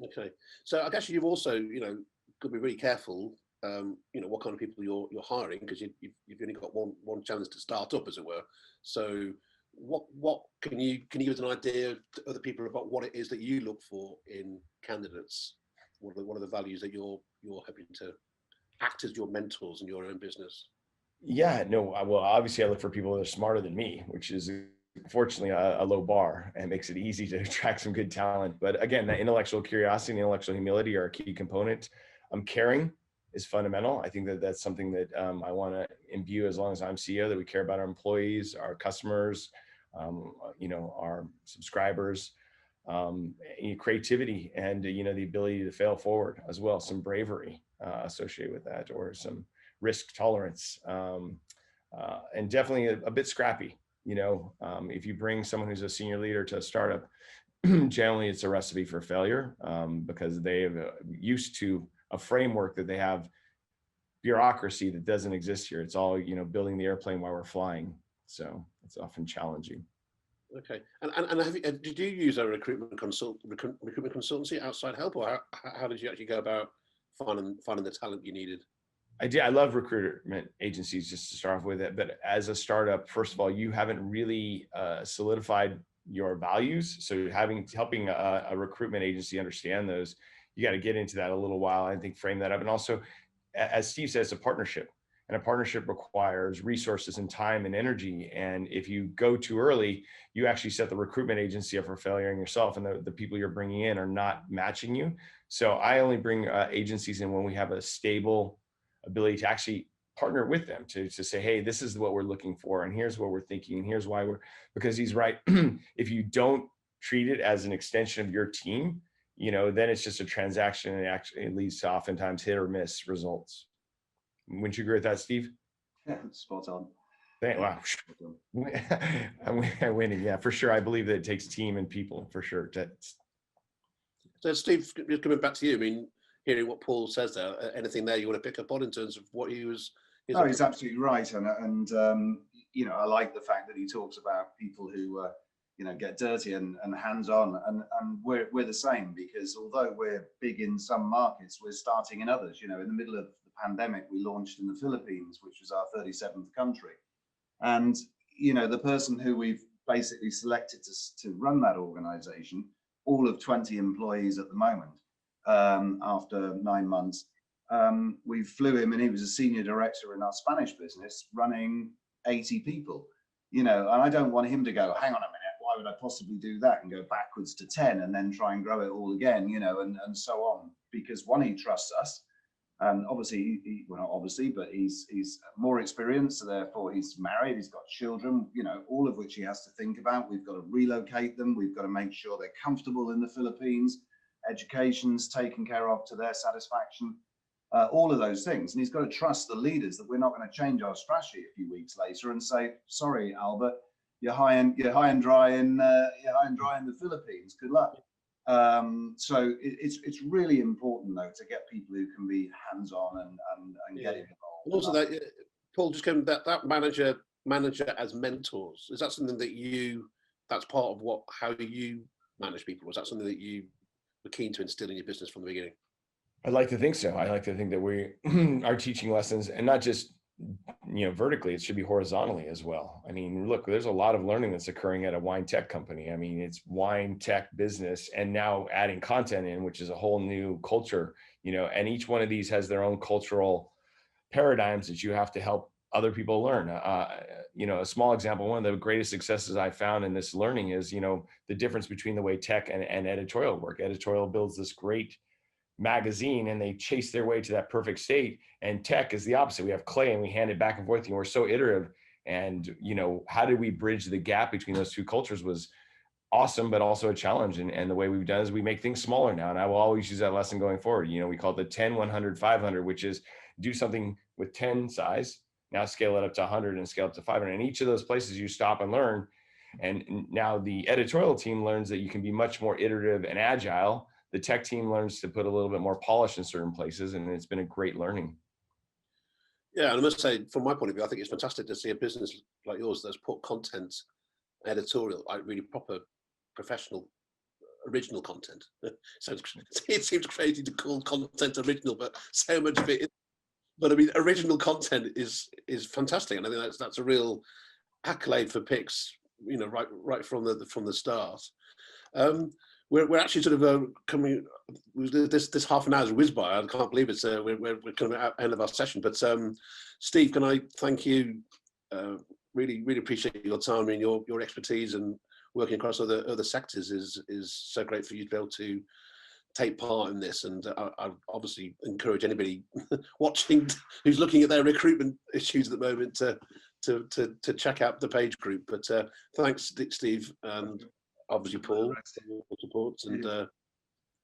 Okay, so I guess you've also, you know, got to be really careful, you know, what kind of people you're hiring, because you've only got one chance to start up, as it were. So what can you give us an idea to other people about what it is that you look for in candidates? What are the values that you're hoping to act as your mentors in your own business? Yeah, no, well, obviously I look for people that are smarter than me, which is fortunately a low bar, and makes it easy to attract some good talent. But again, that intellectual curiosity and intellectual humility are a key component. Caring is fundamental. I think that that's something that I want to imbue as long as I'm CEO, that we care about our employees, our customers, you know, our subscribers. Creativity and you know, the ability to fail forward as well, some bravery associated with that, or some risk tolerance, and definitely a bit scrappy. You know, if you bring someone who's a senior leader to a startup, generally it's a recipe for failure, because they have used to a framework that they have bureaucracy that doesn't exist here. It's all, you know, building the airplane while we're flying, so it's often challenging. Okay. And did you use a recruitment consultancy, outside help, or how did you actually go about finding the talent you needed? I did. I love recruitment agencies, just to start off with it. But as a startup, first of all, you haven't really solidified your values. So helping a recruitment agency understand those, you got to get into that a little while. I think frame that up. And also, as Steve says, a partnership. And a partnership requires resources and time and energy. And if you go too early, you actually set the recruitment agency up for failure and yourself, and the people you're bringing in are not matching you. So I only bring agencies in when we have a stable ability to actually partner with them to say, hey, this is what we're looking for, and here's what we're thinking, and here's why because he's right. If you don't treat it as an extension of your team, then it's just a transaction, and it actually leads to oftentimes hit or miss results. Wouldn't you agree with that, Steve? Yeah, spot on. Wow. I'm winning. Yeah, for sure. I believe that it takes team and people, for sure. So Steve, just coming back to you, I mean, hearing what Paul says there, anything there you want to pick up on in terms of what he was? No, he's absolutely right. And I like the fact that he talks about people who, get dirty and hands-on, and we're the same, because although we're big in some markets, we're starting in others. In the middle of the pandemic, we launched in the Philippines, which was our 37th country. And, the person who we've basically selected to run that organization, all of 20 employees at the moment, after 9 months, we flew him, and he was a senior director in our Spanish business running 80 people, and I don't want him to go, hang on a minute, why would I possibly do that, and go backwards to 10 and then try and grow it all again, and so on, because one, he trusts us, and obviously, not obviously, but he's more experienced, so therefore he's married, he's got children, all of which he has to think about. We've got to relocate them, we've got to make sure they're comfortable in the Philippines, education's taken care of to their satisfaction, all of those things. And he's got to trust the leaders that we're not going to change our strategy a few weeks later and say, sorry, Albert, you're high and dry in the Philippines. Good luck. So it's really important, though, to get people who can be hands-on and get involved. And also, that Paul, just coming that manager as mentors, is that something that that's part of how you manage people? Was that something that you were keen to instill in your business from the beginning? I'd like to think so. I like to think that we are teaching lessons, and not just vertically, it should be horizontally as well. I mean, look, there's a lot of learning that's occurring at a wine tech company. I mean, it's wine tech business, and now adding content in, which is a whole new culture, and each one of these has their own cultural paradigms that you have to help other people learn. A small example, one of the greatest successes I found in this learning is, the difference between the way tech and editorial work. Editorial builds this great magazine and they chase their way to that perfect state, and tech is the opposite. We have clay and we hand it back and forth, and we're so iterative. And how did we bridge the gap between those two cultures was awesome, but also a challenge. And the way we've done is we make things smaller now, and I will always use that lesson going forward. We call it the 10 100 500, which is do something with 10 size, now scale it up to 100 and scale up to 500. And each of those places you stop and learn, and now the editorial team learns that you can be much more iterative and agile. The tech team learns to put a little bit more polish in certain places, and it's been a great learning. Yeah, and I must say, from my point of view, I think it's fantastic to see a business like yours that's put content, editorial, like really proper, professional, original content. So it seems crazy to call content original, but so much of it is. But I mean, original content is fantastic, and I think that's a real accolade for Pix. Right from the start. We're actually sort of coming. This half an hour's whiz by. I can't believe it's we're coming at the end of our session. But Steve, can I thank you? Really appreciate your time and your expertise, and working across other sectors is so great for you to be able to take part in this. And I obviously encourage anybody watching who's looking at their recruitment issues at the moment to check out the page group. But thanks, Steve, and obviously Paul, for your support, and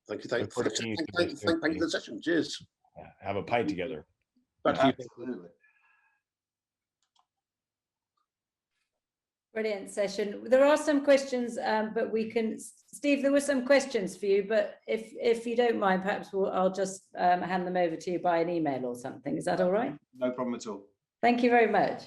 thank you for the session. Cheers. Have a pint together. Back to you. Absolutely. Brilliant session. There are some questions, but Steve, there were some questions for you, but if you don't mind, perhaps I'll just hand them over to you by an email or something. Is that all right? No problem at all. Thank you very much.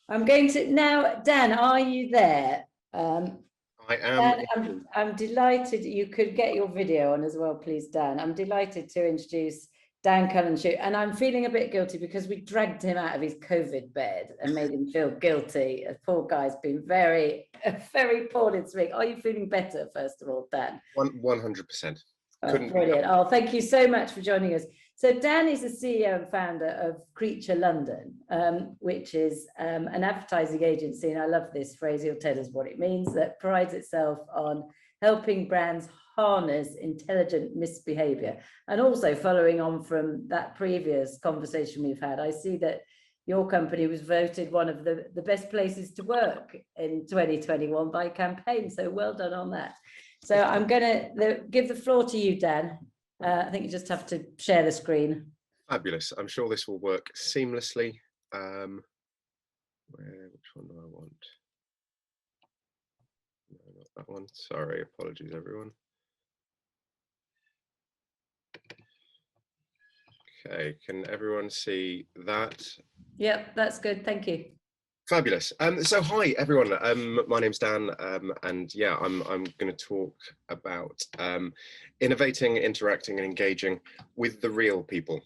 I'm going to now, Dan, are you there? I am. Dan, I'm delighted you could get your video on as well, please, Dan. I'm delighted to introduce Dan Cullen-Shute, and I'm feeling a bit guilty because we dragged him out of his COVID bed and made him feel guilty. The poor guy's been very, very poorly this week. Are you feeling better, first of all, Dan? 100%. Oh, brilliant. Oh, thank you so much for joining us. So Dan is the CEO and founder of Creature London, which is an advertising agency, and I love this phrase, he'll tell us what it means, that prides itself on helping brands harness intelligent misbehavior. And also following on from that previous conversation we've had, I see that your company was voted one of the best places to work in 2021 by Campaign, so well done on that. So I'm going to give the floor to you, Dan. I think you just have to share the screen. Fabulous. I'm sure this will work seamlessly. Which one do I want? No, not that one. Sorry, apologies, everyone. Okay, can everyone see that? Yep, that's good. Thank you. Fabulous. So hi everyone. My name's Dan, and yeah, I'm going to talk about innovating, interacting, and engaging with the real people.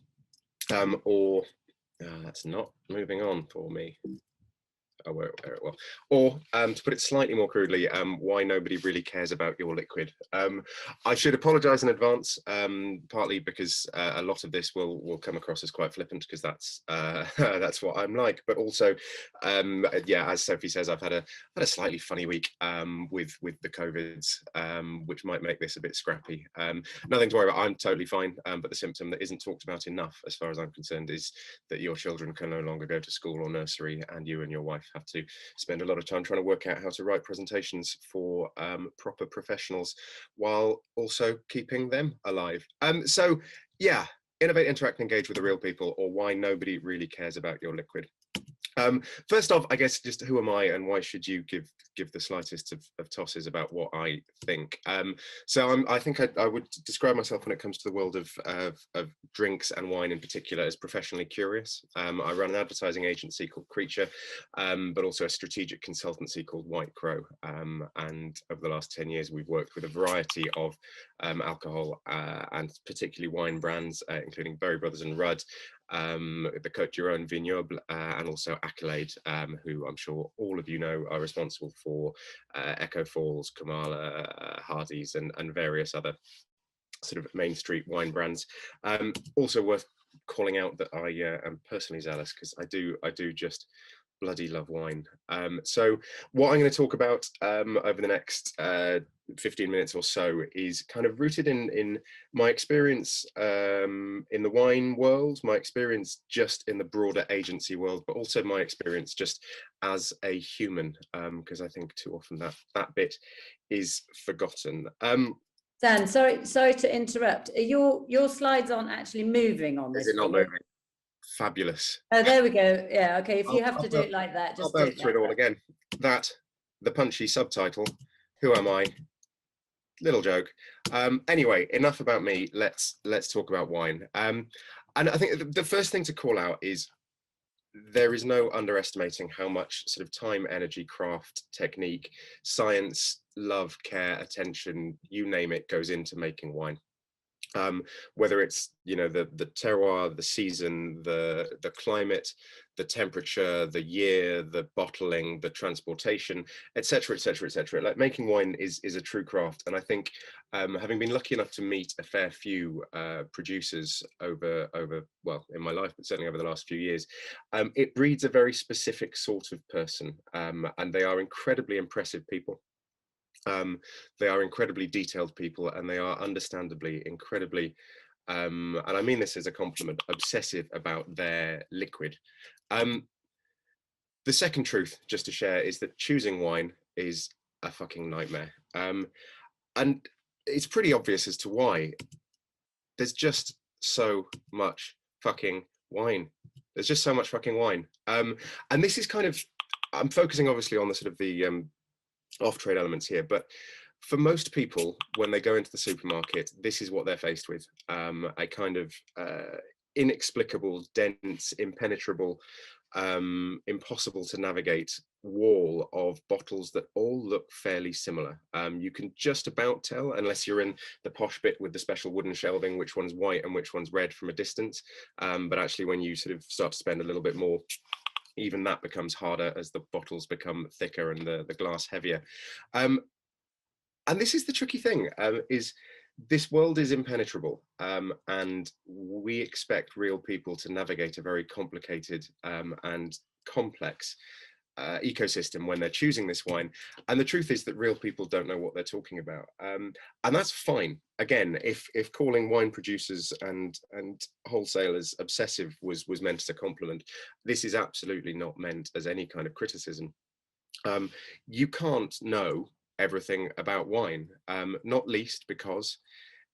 That's not moving on for me. Oh, where it was. Or to put it slightly more crudely, why nobody really cares about your liquid. I should apologise in advance, partly because a lot of this will come across as quite flippant, because that's what I'm like. But also, yeah, as Sophie says, I've had a slightly funny week with the COVIDs, which might make this a bit scrappy. Nothing to worry about. I'm totally fine. But the symptom that isn't talked about enough, as far as I'm concerned, is that your children can no longer go to school or nursery, and you and your wife have to spend a lot of time trying to work out how to write presentations for proper professionals while also keeping them alive. So yeah, innovate, interact, engage with the real people, or why nobody really cares about your liquid. First off, I guess, just who am I and why should you give the slightest of tosses about what I think? So I think I would describe myself, when it comes to the world of drinks and wine in particular, as professionally curious. I run an advertising agency called Creature, but also a strategic consultancy called White Crow. And over the last 10 years, we've worked with a variety of alcohol and particularly wine brands, including Berry Brothers and Rudd, the Côte d'Iron Vignoble, and also Accolade, who I'm sure all of you know are responsible for Echo Falls, Kamala, Hardy's, and various other sort of main street wine brands. Also worth calling out that I am personally zealous, because I do just bloody love wine. So what I'm going to talk about over the next 15 minutes or so is kind of rooted in my experience in the wine world, my experience just in the broader agency world, but also my experience just as a human, because I think too often that bit is forgotten. Dan, sorry to interrupt. Your slides aren't actually moving on this. Is it not moving? Fabulous. Oh, there we go. Yeah, okay. If you have to do it like that, just do it through it all again. The punchy subtitle, who am I? Little joke. Anyway, enough about me. Let's talk about wine. And I think the first thing to call out is there is no underestimating how much sort of time, energy, craft, technique, science, love, care, attention, you name it, goes into making wine. Whether it's, you know, the terroir, the season, the climate, the temperature, the year, the bottling, the transportation, etc., etc., etc. Like, making wine is a true craft, and I think having been lucky enough to meet a fair few producers over well, in my life, but certainly over the last few years, it breeds a very specific sort of person, and they are incredibly impressive people. They are incredibly detailed people, and they are understandably incredibly, and I mean this as a compliment, obsessive about their liquid. The second truth, just to share, is that choosing wine is a fucking nightmare. And it's pretty obvious as to why. There's just so much fucking wine. There's just so much fucking wine. And this is kind of, I'm focusing obviously on the sort of the off-trade elements here, but for most people, when they go into the supermarket, this is what they're faced with: a kind of inexplicable, dense, impenetrable, impossible to navigate wall of bottles that all look fairly similar. You can just about tell, unless you're in the posh bit with the special wooden shelving, which one's white and which one's red from a distance. But actually, when you sort of start to spend a little bit more, even that becomes harder as the bottles become thicker and the glass heavier. And this is the tricky thing, is this world is impenetrable, and we expect real people to navigate a very complicated and complex ecosystem when they're choosing this wine. And the truth is that real people don't know what they're talking about, and that's fine. Again, if calling wine producers and wholesalers obsessive was meant as a compliment, this is absolutely not meant as any kind of criticism. You can't know everything about wine, not least because,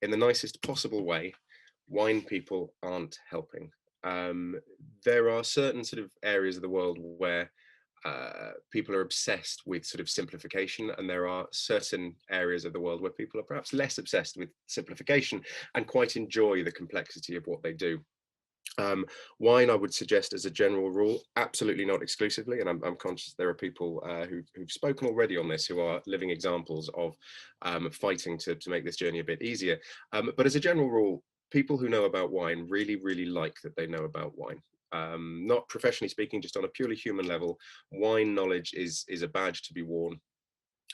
in the nicest possible way, wine people aren't helping. There are certain sort of areas of the world where people are obsessed with sort of simplification, and there are certain areas of the world where people are perhaps less obsessed with simplification and quite enjoy the complexity of what they do. Wine, I would suggest, as a general rule, absolutely not exclusively, and I'm conscious there are people who've spoken already on this who are living examples of fighting to make this journey a bit easier. But as a general rule, people who know about wine really like that they know about wine. Not professionally speaking, just on a purely human level, wine knowledge is a badge to be worn,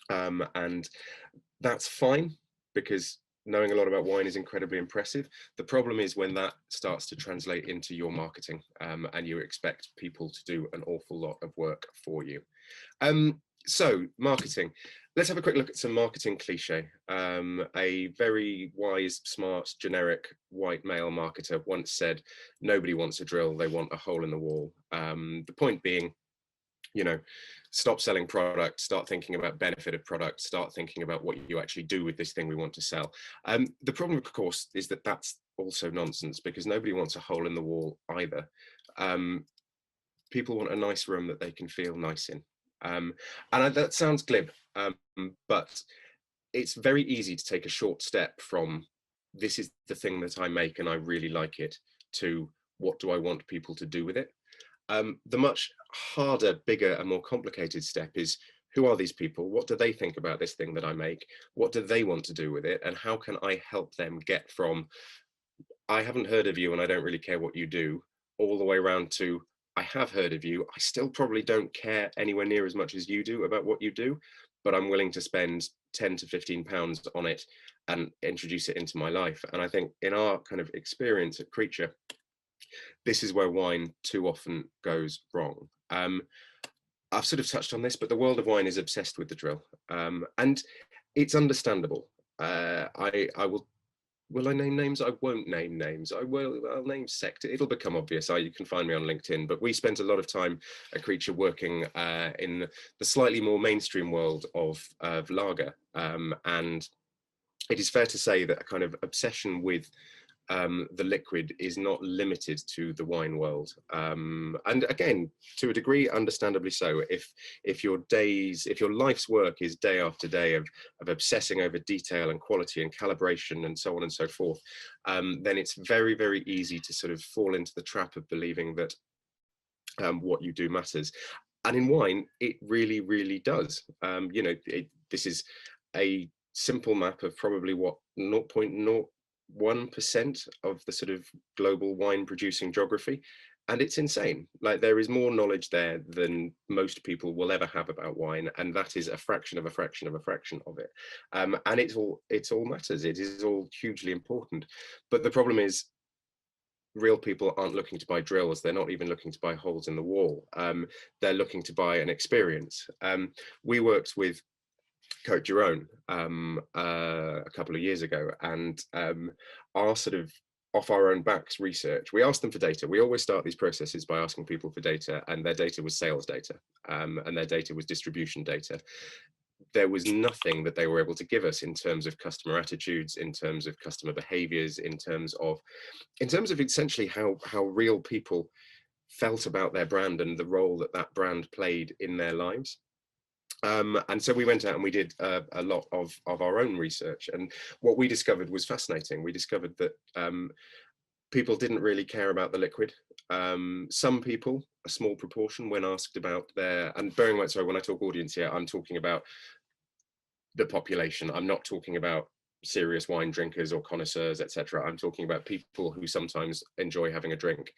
and that's fine, because knowing a lot about wine is incredibly impressive. The problem is when that starts to translate into your marketing, and you expect people to do an awful lot of work for you. So marketing, let's have a quick look at some marketing cliche. A very wise, smart, generic white male marketer once said, nobody wants a drill, they want a hole in the wall. The point being, you know, stop selling product, start thinking about benefit of product, start thinking about what you actually do with this thing we want to sell. The problem, of course, is that that's also nonsense, because nobody wants a hole in the wall either. People want a nice room that they can feel nice in. And that sounds glib, but it's very easy to take a short step from this is the thing that I make and I really like it, to what do I want people to do with it. The much harder, bigger and more complicated step is, who are these people? What do they think about this thing that I make? What do they want to do with it? And how can I help them get from, I haven't heard of you and I don't really care what you do, all the way around to, I have heard of you, I still probably don't care anywhere near as much as you do about what you do, but I'm willing to spend 10 to 15 pounds on it and introduce it into my life. And I think in our kind of experience at Creature, this is where wine too often goes wrong. I've sort of touched on this, but the world of wine is obsessed with the drill, and it's understandable. Will I name names? I won't name names. I'll name sector. It'll become obvious. You can find me on LinkedIn, but we spent a lot of time at Creature working in the slightly more mainstream world of lager, and it is fair to say that a kind of obsession with the liquid is not limited to the wine world, and again, to a degree, understandably so. If your life's work is day after day of obsessing over detail and quality and calibration and so on and so forth, then it's very easy to sort of fall into the trap of believing that what you do matters. And in wine, it really does. You know, this is a simple map of probably what 0.01% of the sort of global wine producing geography, and it's insane. Like, there is more knowledge there than most people will ever have about wine, and that is a fraction of a fraction of a fraction of it. And it all matters. It is all hugely important. But the problem is, real people aren't looking to buy drills. They're not even looking to buy holes in the wall. They're looking to buy an experience. We worked with Coat Your Own a couple of years ago, and our sort of off our own backs research, we asked them for data. We always start these processes by asking people for data, and their data was sales data, and their data was distribution data. There was nothing that they were able to give us in terms of customer attitudes, in terms of customer behaviors, in terms of essentially how real people felt about their brand and the role that that brand played in their lives. And so we went out and we did a lot of our own research, and what we discovered was fascinating. We discovered that people didn't really care about the liquid. Some people, a small proportion, when asked about their, and bearing in mind, sorry, when I talk audience here, I'm talking about the population. I'm not talking about serious wine drinkers or connoisseurs, etc. I'm talking about people who sometimes enjoy having a drink.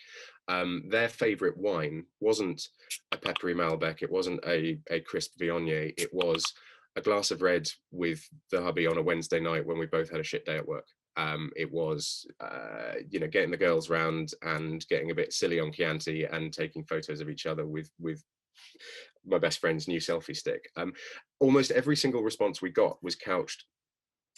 Their favorite wine wasn't a peppery Malbec, it wasn't a crisp Viognier, it was a glass of red with the hubby on a Wednesday night when we both had a shit day at work. It was, you know, getting the girls round and getting a bit silly on Chianti and taking photos of each other with my best friend's new selfie stick. Almost every single response we got was couched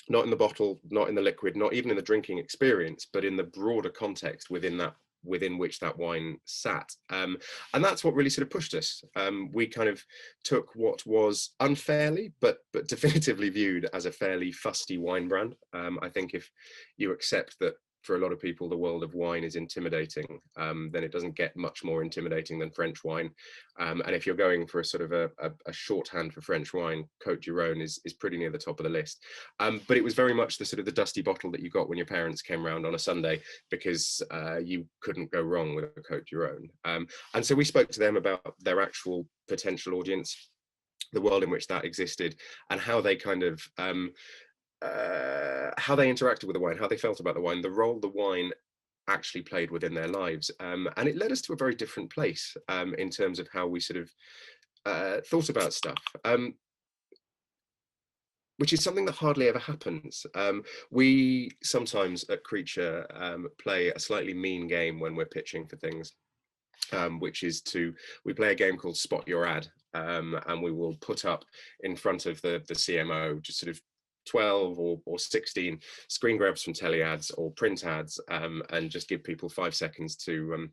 not in the bottle, not in the liquid, not even in the drinking experience, but in the broader context within which that wine sat. And that's what really sort of pushed us. We kind of took what was unfairly, but definitively viewed as a fairly fusty wine brand. I think if you accept that for a lot of people, the world of wine is intimidating, then it doesn't get much more intimidating than French wine. And if you're going for a sort of a shorthand for French wine, Côte du Rhône is pretty near the top of the list. But it was very much the sort of the dusty bottle that you got when your parents came round on a Sunday, because you couldn't go wrong with a Côte du Rhône. And so we spoke to them about their actual potential audience, the world in which that existed, and how they kind of how they interacted with the wine, how they felt about the wine, the role the wine actually played within their lives. And it led us to a very different place in terms of how we sort of thought about stuff, which is something that hardly ever happens. We sometimes at Creature play a slightly mean game when we're pitching for things, which is we play a game called Spot Your Ad, and we will put up in front of the CMO just sort of 12 or 16 screen grabs from tele ads or print ads, and just give people 5 seconds to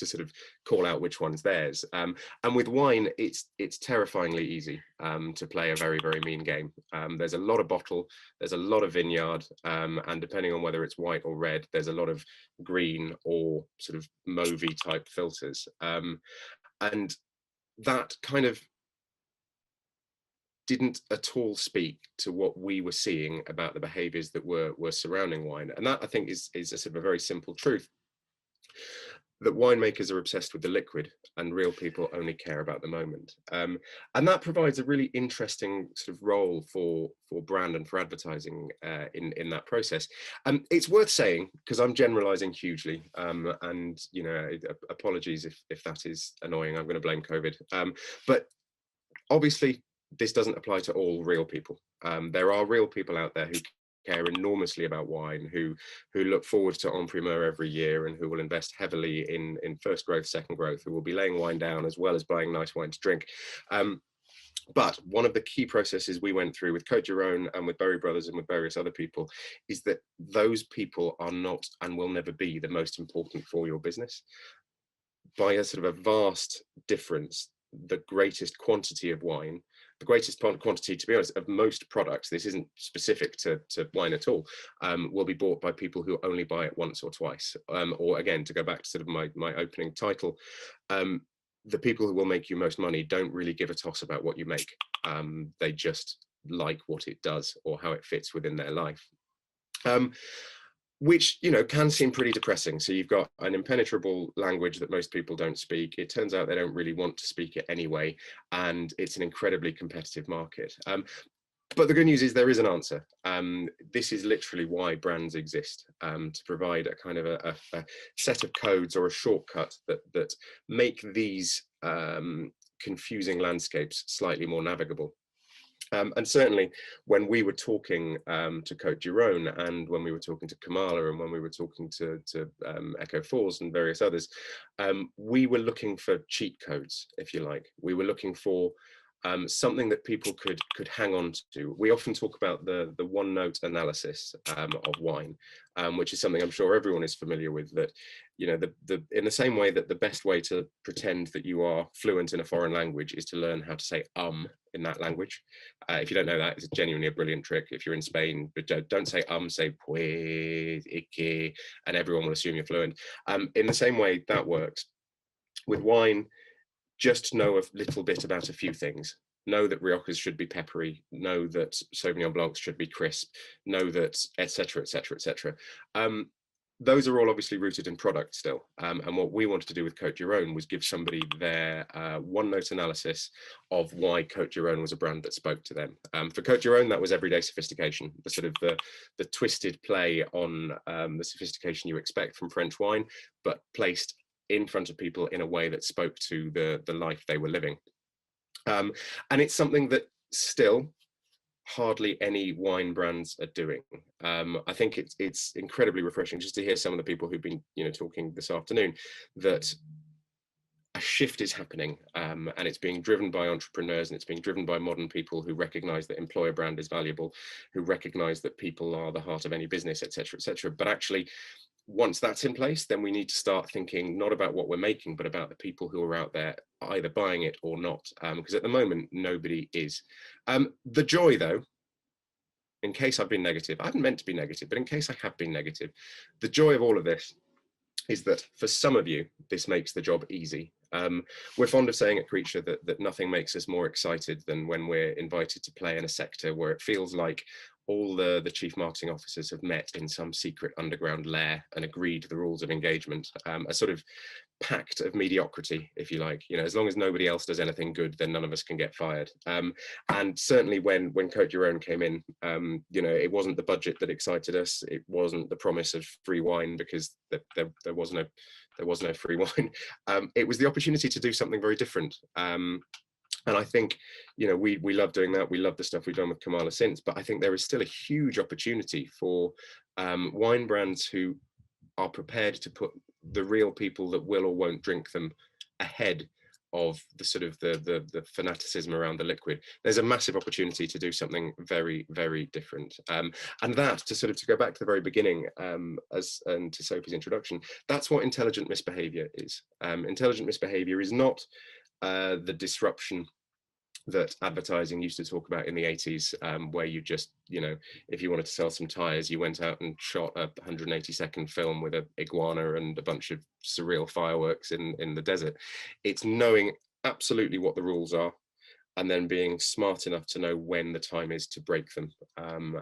sort of call out which one's theirs. And with wine, it's terrifyingly easy to play a very, very mean game. There's a lot of bottle, there's a lot of vineyard, and depending on whether it's white or red, there's a lot of green or sort of mauvey type filters. And that kind of didn't at all speak to what we were seeing about the behaviors that were surrounding wine. And that, I think, is a sort of a very simple truth, that winemakers are obsessed with the liquid and real people only care about the moment. And that provides a really interesting sort of role for brand and for advertising in that process. It's worth saying, because I'm generalizing hugely, and you know, apologies if that is annoying, I'm going to blame COVID. But obviously, this doesn't apply to all real people. There are real people out there who care enormously about wine, who look forward to En Primeur every year, and who will invest heavily in first growth, second growth, who will be laying wine down as well as buying nice wine to drink. But one of the key processes we went through with Côte du Rhône and with Berry Brothers and with various other people is that those people are not and will never be the most important for your business. By a sort of a vast difference, the greatest quantity of wine, the greatest quantity, to be honest, of most products, this isn't specific to wine at all, will be bought by people who only buy it once or twice. Or again, to go back to sort of my opening title, the people who will make you most money don't really give a toss about what you make. They just like what it does or how it fits within their life. Which, you know, can seem pretty depressing. So you've got an impenetrable language that most people don't speak. It turns out they don't really want to speak it anyway, and it's an incredibly competitive market. But the good news is there is an answer. This is literally why brands exist, to provide a kind of a set of codes or a shortcut that make these confusing landscapes slightly more navigable. And certainly when we were talking to Côte du Rhône, and when we were talking to Kamala, and when we were talking to Echo Falls and various others, we were looking for cheat codes, if you like. We were looking for something that people could hang on to. We often talk about the one note analysis of wine, which is something I'm sure everyone is familiar with, that, you know, in the same way that the best way to pretend that you are fluent in a foreign language is to learn how to say in that language. If you don't know that, it's genuinely a brilliant trick. If you're in Spain, but don't say say pues, Yake, and everyone will assume you're fluent. In the same way that works with wine, just know a little bit about a few things. Know that Riojas should be peppery, know that Sauvignon Blancs should be crisp, know that, etc., etc., etc. those are all obviously rooted in product still. And what we wanted to do with Coat Your Own was give somebody their one note analysis of why Coat Your Own was a brand that spoke to them. For Coat Your Own, that was everyday sophistication, the sort of the twisted play on the sophistication you expect from French wine, but placed in front of people in a way that spoke to the life they were living. And it's something that still hardly any wine brands are doing. I think it's incredibly refreshing just to hear some of the people who've been talking this afternoon, that a shift is happening, and it's being driven by entrepreneurs, and it's being driven by modern people who recognize that employer brand is valuable, who recognize that people are the heart of any business, etc., etc. But actually, once that's in place, then we need to start thinking not about what we're making, but about the people who are out there either buying it or not, because at the moment nobody is. The joy, though, in case I've been negative, I haven't meant to be negative, but in case I have been negative, the joy of all of this is that for some of you, this makes the job easy. We're fond of saying at Creature that nothing makes us more excited than when we're invited to play in a sector where it feels like all the chief marketing officers have met in some secret underground lair and agreed the rules of engagement, a sort of pact of mediocrity, if you like. As long as nobody else does anything good, then none of us can get fired. And certainly when Coat Your Own came in, it wasn't the budget that excited us. It wasn't the promise of free wine, because there was no free wine. It was the opportunity to do something very different. And I think, we love doing that. We love the stuff we've done with Kamala since, but I think there is still a huge opportunity for wine brands who are prepared to put the real people that will or won't drink them ahead of the sort of the fanaticism around the liquid. There's a massive opportunity to do something very, very different. And that, to go back to the very beginning, and to Sophie's introduction, that's what intelligent misbehavior is. Intelligent misbehavior is not the disruption that advertising used to talk about in the 80s, where you just, if you wanted to sell some tires, you went out and shot a 180-second film with an iguana and a bunch of surreal fireworks in the desert. It's knowing absolutely what the rules are, and then being smart enough to know when the time is to break them,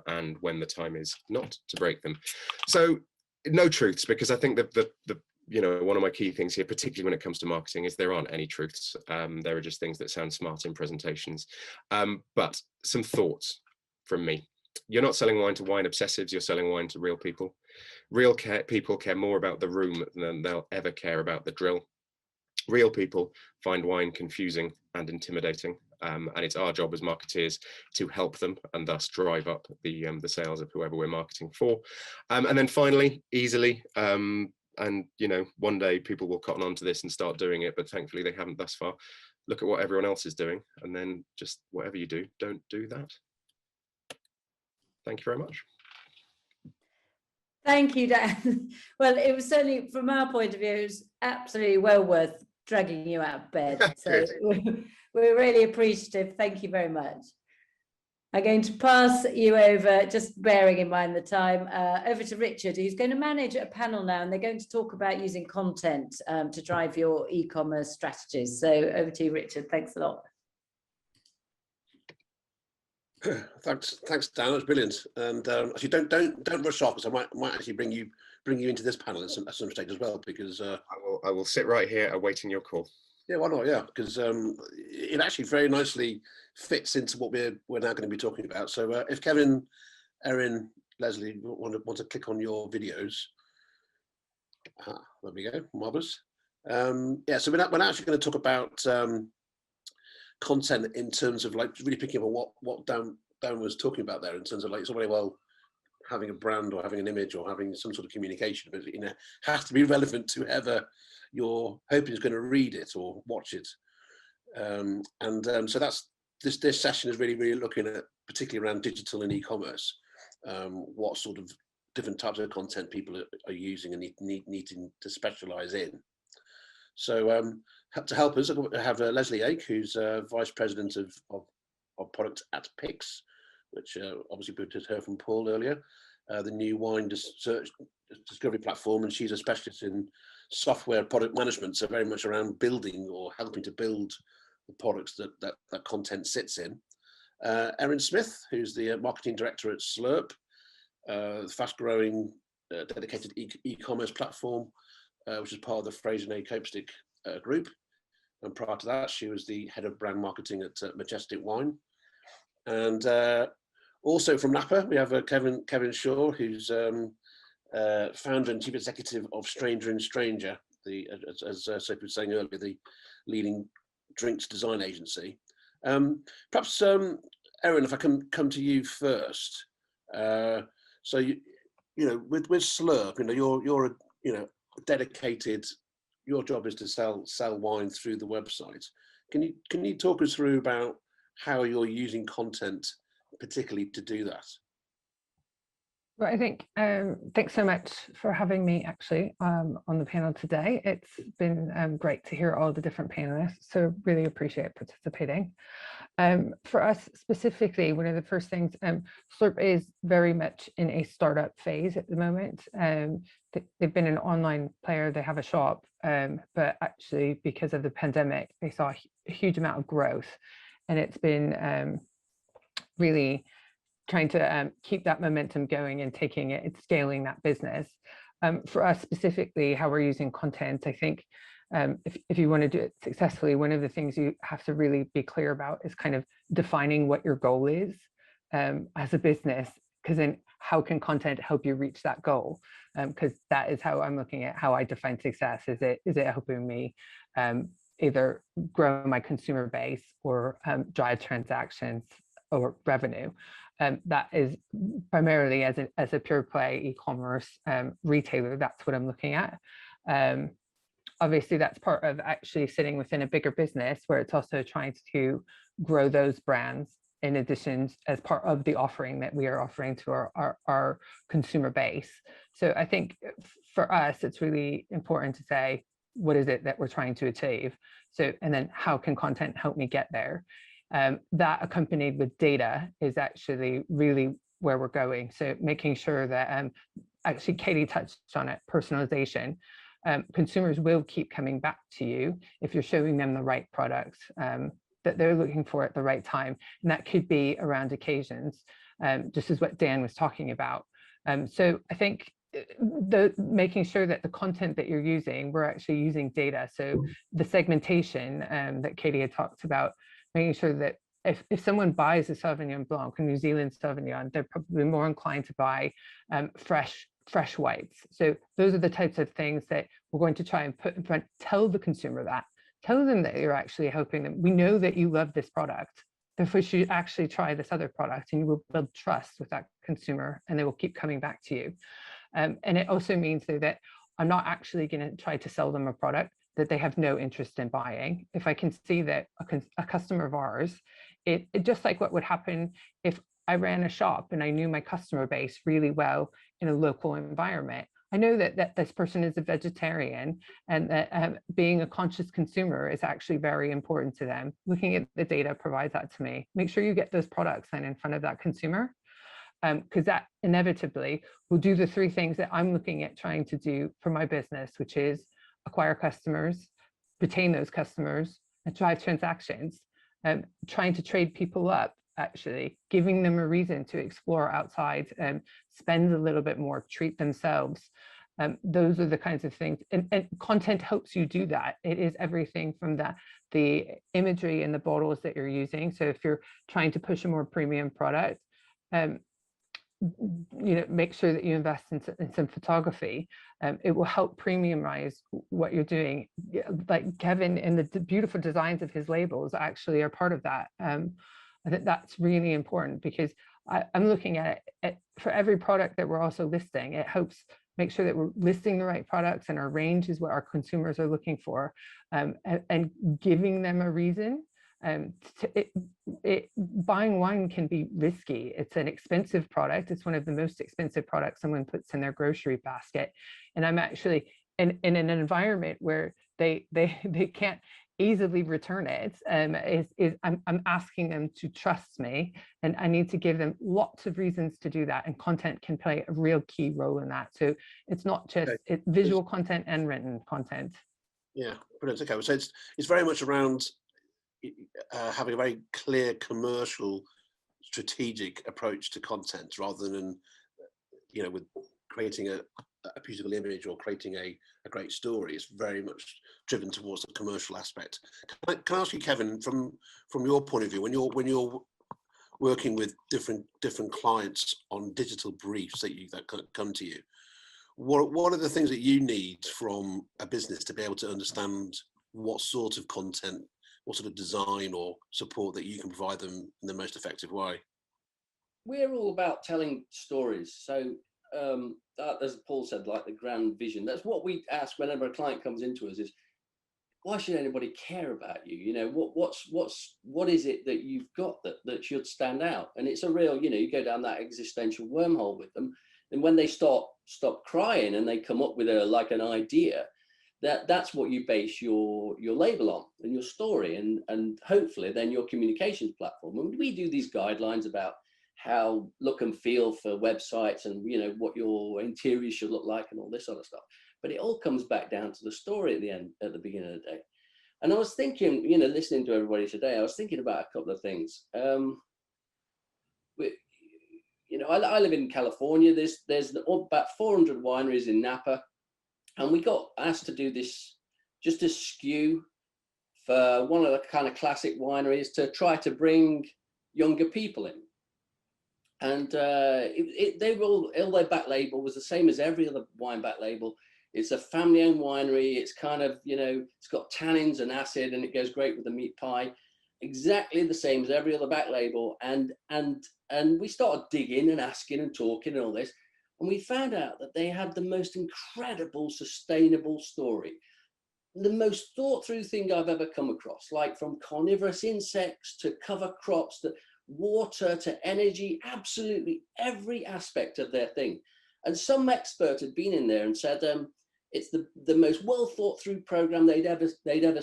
and when the time is not to break them. So no truths, because I think that one of my key things here, particularly when it comes to marketing, is there aren't any truths. There are just things that sound smart in presentations. But some thoughts from me. You're not selling wine to wine obsessives, you're selling wine to real people. Real people care more about the room than they'll ever care about the drill. Real people find wine confusing and intimidating. And it's our job as marketeers to help them and thus drive up the sales of whoever we're marketing for. And then finally, easily, and one day people will cotton on to this and start doing it, but thankfully they haven't thus far. Look at what everyone else is doing, and then just whatever you do, don't do that. Thank you very much. Thank you, Dan. Well, it was certainly, from our point of view, it was absolutely well worth dragging you out of bed. So we're really appreciative. Thank you very much. I'm going to pass you over, just bearing in mind the time, over to Richard, who's going to manage a panel now, and they're going to talk about using content to drive your e-commerce strategies. So over to you, Richard. Thanks a lot. Thanks, Dan. That's brilliant. And actually, don't rush off, because I might actually bring you into this panel at some stage as well, because I will sit right here awaiting your call. Yeah, why not? Yeah, because it actually very nicely fits into what we're now going to be talking about. So if Kevin, Erin, Lesley want to click on your videos, there we go, marvelous. Yeah, so we're actually going to talk about content in terms of really picking up on what Dan was talking about there, in terms of it's all very well having a brand or having an image or having some sort of communication, but it has to be relevant to whoever you're hoping is going to read it or watch it. So that's this session is really looking at, particularly around digital and e-commerce, what sort of different types of content people are using and needing to specialize in. So to help us, I have Lesley Yake, who's Vice President of Product at Pix, which obviously we just heard from Paul earlier, the new wine discovery platform, and she's a specialist in software product management, so very much around building or helping to build the products that content sits in. Erin Smith, who's the marketing director at Slurp, fast-growing dedicated e-commerce platform, which is part of the Fraser and Copestick group. And prior to that, she was the head of brand marketing at Majestic Wine. And also from Napa, we have Kevin Shaw, who's founder and chief executive of Stranger in Stranger, as Sophie was saying earlier, the leading drinks design agency. Perhaps, Erin, if I can come to you first. So with Slurp, you're a dedicated. Your job is to sell wine through the website. Can you talk us through about how you're using content, particularly to do that? Well, I think, thanks so much for having me actually on the panel today. It's been great to hear all the different panelists, so really appreciate participating. For us specifically, one of the first things, Slurp is very much in a startup phase at the moment. They've been an online player, they have a shop, but actually because of the pandemic, they saw a huge amount of growth, and it's been really trying to keep that momentum going and taking it and scaling that business. For us specifically, how we're using content, I think if you want to do it successfully, one of the things you have to really be clear about is kind of defining what your goal is as a business, because then how can content help you reach that goal? Because that is how I'm looking at how I define success. Is it helping me either grow my consumer base or drive transactions or revenue? That is primarily as a pure play e-commerce retailer, that's what I'm looking at. Obviously, that's part of actually sitting within a bigger business where it's also trying to grow those brands in addition as part of the offering that we are offering to our consumer base. So I think for us, it's really important to say, what is it that we're trying to achieve? So, and then how can content help me get there? That accompanied with data is actually really where we're going. So making sure that, actually Katy touched on it, personalization. Consumers will keep coming back to you if you're showing them the right products that they're looking for at the right time. And that could be around occasions, just as what Dan was talking about. So I think making sure that the content that you're using, we're actually using data. So the segmentation that Katy had talked about, making sure that if someone buys a Sauvignon Blanc, a New Zealand Sauvignon, they're probably more inclined to buy fresh whites. So those are the types of things that we're going to try and put in front. Tell the consumer that. Tell them that you're actually helping them. We know that you love this product. Therefore, you should actually try this other product, and you will build trust with that consumer, and they will keep coming back to you. And it also means though that I'm not actually going to try to sell them a product that they have no interest in buying. If I can see that a customer of ours, it just like what would happen if I ran a shop and I knew my customer base really well in a local environment. I know that this person is a vegetarian, and that being a conscious consumer is actually very important to them. Looking at the data provides that to me. Make sure you get those products then in front of that consumer, because that inevitably will do the three things that I'm looking at trying to do for my business, which is acquire customers, retain those customers, and drive transactions. Trying to trade people up, actually giving them a reason to explore outside, spend a little bit more, treat themselves. Those are the kinds of things, and content helps you do that. It is everything from the imagery and the bottles that you're using. So if you're trying to push a more premium product, make sure that you invest in some photography. It will help premiumize what you're doing. Like Kevin and the beautiful designs of his labels actually are part of that. I think that's really important, because I'm looking at it for every product that we're also listing. It helps make sure that we're listing the right products, and our range is what our consumers are looking for, and giving them a reason. Buying wine can be risky. It's an expensive product. It's one of the most expensive products someone puts in their grocery basket. And I'm actually in an environment where they can't easily return it. I'm asking them to trust me, and I need to give them lots of reasons to do that. And content can play a real key role in that. So it's not just visual content and written content. Yeah, brilliant. Okay, so it's very much around having a very clear commercial strategic approach to content, rather than with creating a beautiful image or creating a great story. It's very much driven towards the commercial aspect. Can I ask you, Kevin, from your point of view, when you're working with different clients on digital briefs that come to you, what are the things that you need from a business to be able to understand what sort of content, what sort of design or support that you can provide them in the most effective way? We're all about telling stories. So as Paul said, like the grand vision, that's what we ask whenever a client comes into us is, why should anybody care about you? You know, what is it that you've got that should stand out? And it's a real, you go down that existential wormhole with them. And when they stop crying and they come up with an idea, that's what you base your label on and your story, and hopefully then your communications platform. And we do these guidelines about how look and feel for websites and what your interior should look like and all this sort of stuff. But it all comes back down to the story at the beginning of the day. And I was thinking, listening to everybody today, I was thinking about a couple of things. I live in California. There's about 400 wineries in Napa, and we got asked to do this, just a SKU for one of the kind of classic wineries to try to bring younger people in. And they were all their back label was the same as every other wine back label. It's a family-owned winery. It's kind of, it's got tannins and acid, and it goes great with the meat pie. Exactly the same as every other back label. And we started digging and asking and talking and all this, and we found out that they had the most incredible sustainable story, the most thought through thing I've ever come across, like from carnivorous insects to cover crops to water to energy, absolutely every aspect of their thing. And some expert had been in there and said it's the most well thought through program they'd ever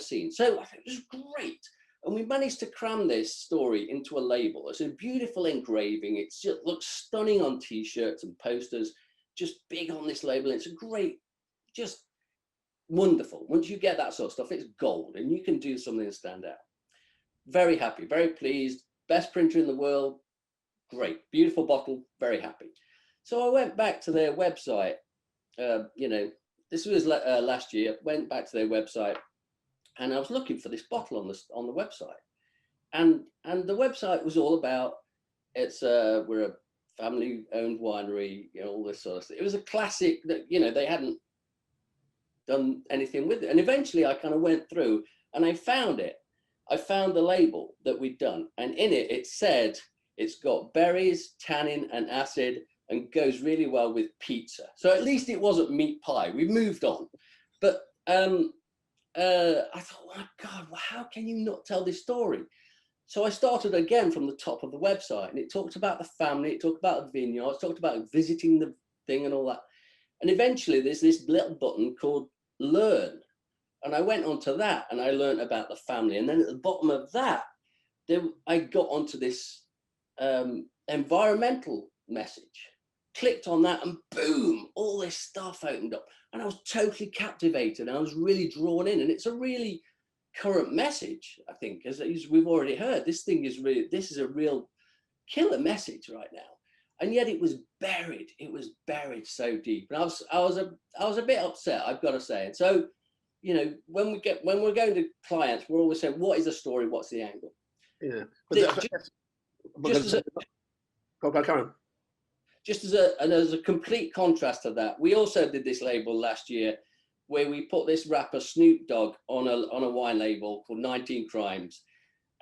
seen. So I think it was great. And we managed to cram this story into a label. It's a beautiful engraving. It just looks stunning on t-shirts and posters, just big on this label. It's a great, just wonderful. Once you get that sort of stuff, it's gold, and you can do something to stand out. Very happy, very pleased. Best printer in the world. Great, beautiful bottle, very happy. So I went back to their website, this was last year, went back to their website, and I was looking for this bottle on the website. And the website was all about, we're a family-owned winery, all this sort of stuff. It was a classic that, they hadn't done anything with it. And eventually I kind of went through and I found it. I found the label that we'd done, and in it said it's got berries, tannin and acid, and goes really well with pizza. So at least it wasn't meat pie. We moved on. But I thought, oh my God, well, how can you not tell this story? So I started again from the top of the website, and it talked about the family, it talked about the vineyards, talked about visiting the thing and all that. And eventually there's this little button called Learn. And I went onto that and I learned about the family. And then at the bottom of that, I got onto this environmental message, clicked on that, and boom, all this stuff opened up. And I was totally captivated. I was really drawn in. And it's a really current message, I think, as we've already heard. This is a real killer message right now. And yet it was buried. It was buried so deep. And I was a bit upset, I've got to say. And so, when we're going to clients, we're always saying, what is the story? What's the angle? Yeah. Just as a complete contrast to that, we also did this label last year where we put this rapper Snoop Dogg on a wine label called 19 Crimes.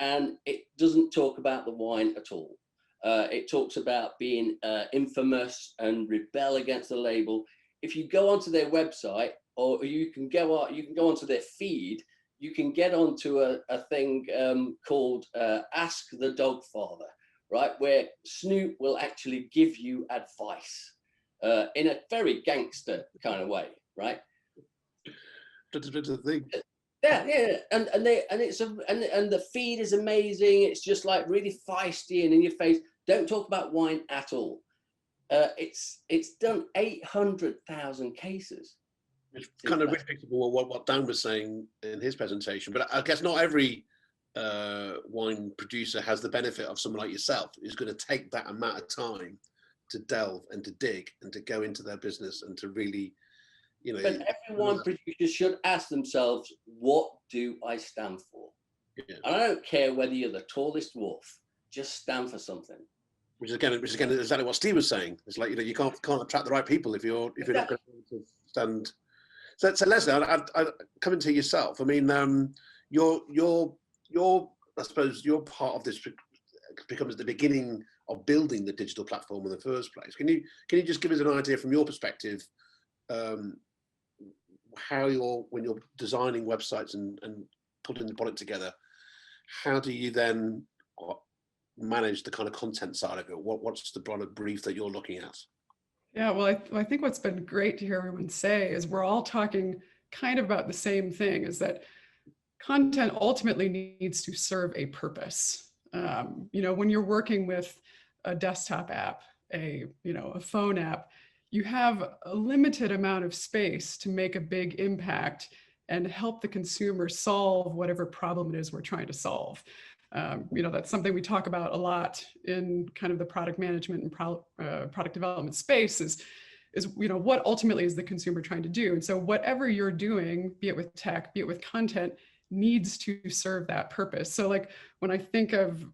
And it doesn't talk about the wine at all. It talks about being infamous and rebel against the label. If you go onto their website, or you can go onto their feed, you can get onto a thing called Ask the Dog Father, right? Where Snoop will actually give you advice in a very gangster kind of way, right? Yeah, and the feed is amazing. It's just like really feisty and in your face. Don't talk about wine at all. It's done 800,000 cases. It's kind of replicable what Dan was saying in his presentation, but I guess not every wine producer has the benefit of someone like yourself who's going to take that amount of time to delve and to dig and to go into their business and to really, you know. But every wine producer should ask themselves, what do I stand for? Yeah. And I don't care whether you're the tallest wolf, just stand for something. Which is again exactly what Steve was saying. It's like, you know, you can't attract the right people if you're not going to stand. So Lesley, I coming to yourself. I mean, you're I suppose you're part of this becomes the beginning of building the digital platform in the first place. Can you just give us an idea from your perspective, how when you're designing websites and putting the product together, how do you then manage the kind of content side of it? What's the broader brief that you're looking at? Yeah, well, I think what's been great to hear everyone say is we're all talking kind of about the same thing, is that content ultimately needs to serve a purpose. You know, when you're working with a desktop app, a phone app, you have a limited amount of space to make a big impact and help the consumer solve whatever problem it is we're trying to solve. You know, that's something we talk about a lot in kind of the product management and product development space is, you know, what ultimately is the consumer trying to do? And so whatever you're doing, be it with tech, be it with content, needs to serve that purpose. So like when I think of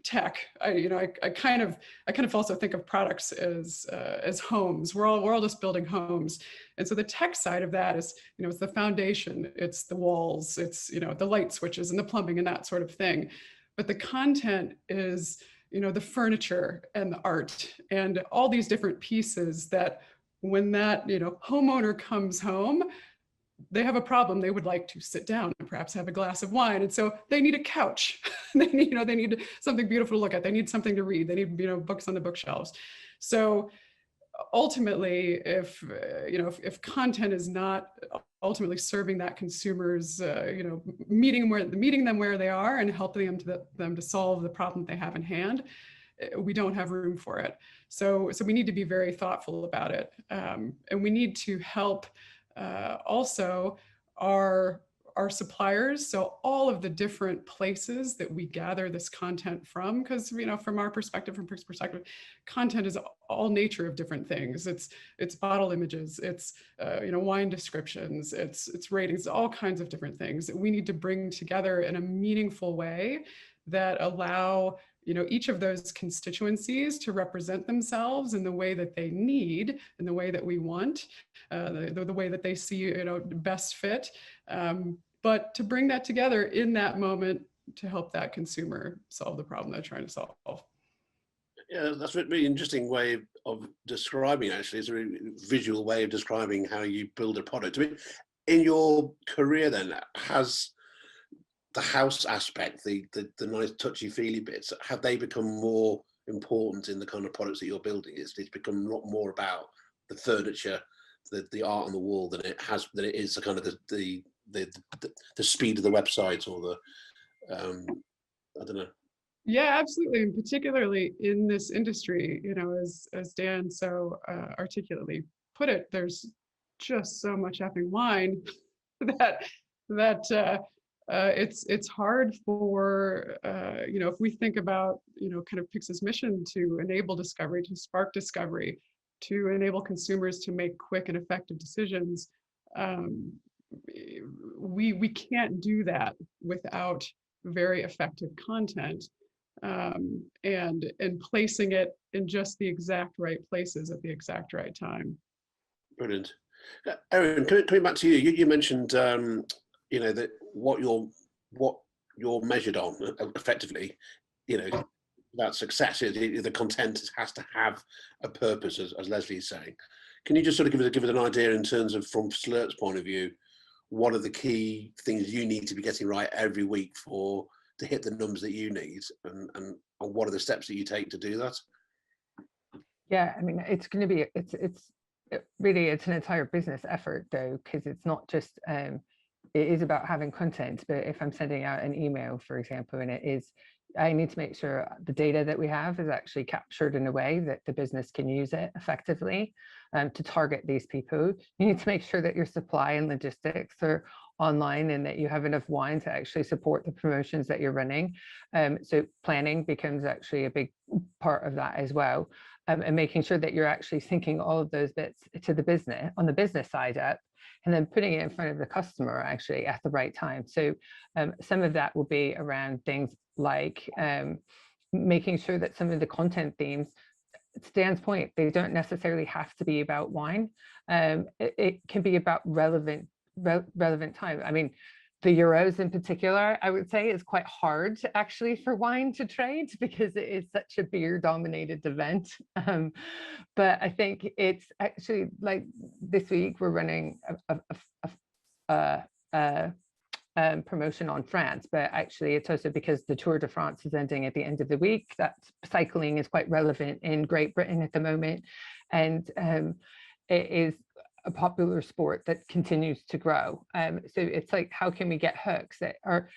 tech, I kind of also think of products as homes. We're all just building homes. And so the tech side of that is, you know, it's the foundation, it's the walls, it's, you know, the light switches and the plumbing and that sort of thing. But the content is, you know, the furniture and the art and all these different pieces that when that, you know, homeowner comes home, they have a problem. They would like to sit down and perhaps have a glass of wine. And so they need a couch. They need something beautiful to look at. They need something to read. They need, you know, books on the bookshelves. So ultimately, if content is not ultimately serving that consumer's, you know, meeting them where they are and helping them to solve the problem they have in hand, we don't have room for it. So we need to be very thoughtful about it. And we need to help also our suppliers, so all of the different places that we gather this content from, because, you know, from our perspective, from Prick's perspective, content is all nature of different things. It's bottle images, it's you know, wine descriptions, it's ratings, all kinds of different things that we need to bring together in a meaningful way that allow, you know, each of those constituencies to represent themselves in the way that they need, in the way that we want, the way that they see, you know, best fit, but to bring that together in that moment to help that consumer solve the problem they're trying to solve. Yeah, that's a really interesting way of describing, actually. It's a really visual way of describing how you build a product. I mean, in your career then, has the house aspect, the nice touchy-feely bits, have they become more important in the kind of products that you're building? It's become a lot more about the furniture, the art on the wall than it is the kind of the speed of the website or the I don't know. Yeah, absolutely, and particularly in this industry, you know, as Dan so articulately put it, there's just so much effing wine that it's hard for you know, if we think about, you know, kind of Pix's mission to enable discovery, to spark discovery, to enable consumers to make quick and effective decisions, we can't do that without very effective content, and placing it in just the exact right places at the exact right time. Brilliant. Erin, coming back to you, you mentioned you know, that what you're measured on effectively, you know, that success is the content has to have a purpose, as Lesley is saying. Can you just sort of give us an idea in terms of, from Slurp's point of view, what are the key things you need to be getting right every week to hit the numbers that you need, and what are the steps that you take to do that? Yeah, I mean, it's going to be, really, it's an entire business effort though, because it's not just, it is about having content, but if I'm sending out an email, for example, and I need to make sure the data that we have is actually captured in a way that the business can use it effectively to target these people. You need to make sure that your supply and logistics are online and that you have enough wine to actually support the promotions that you're running. So planning becomes actually a big part of that as well. And making sure that you're actually thinking all of those bits to the business, on the business side up, and then putting it in front of the customer actually at the right time. So some of that will be around things like making sure that some of the content themes, Stan's point, they don't necessarily have to be about wine. It can be about relevant time. I mean, the Euros in particular, I would say, is quite hard actually for wine to trade because it is such a beer dominated event. But I think it's actually like this week we're running a promotion on France, but actually it's also because the Tour de France is ending at the end of the week. That cycling is quite relevant in Great Britain at the moment, and it is a popular sport that continues to grow. So it's like, how can we get hooks that are,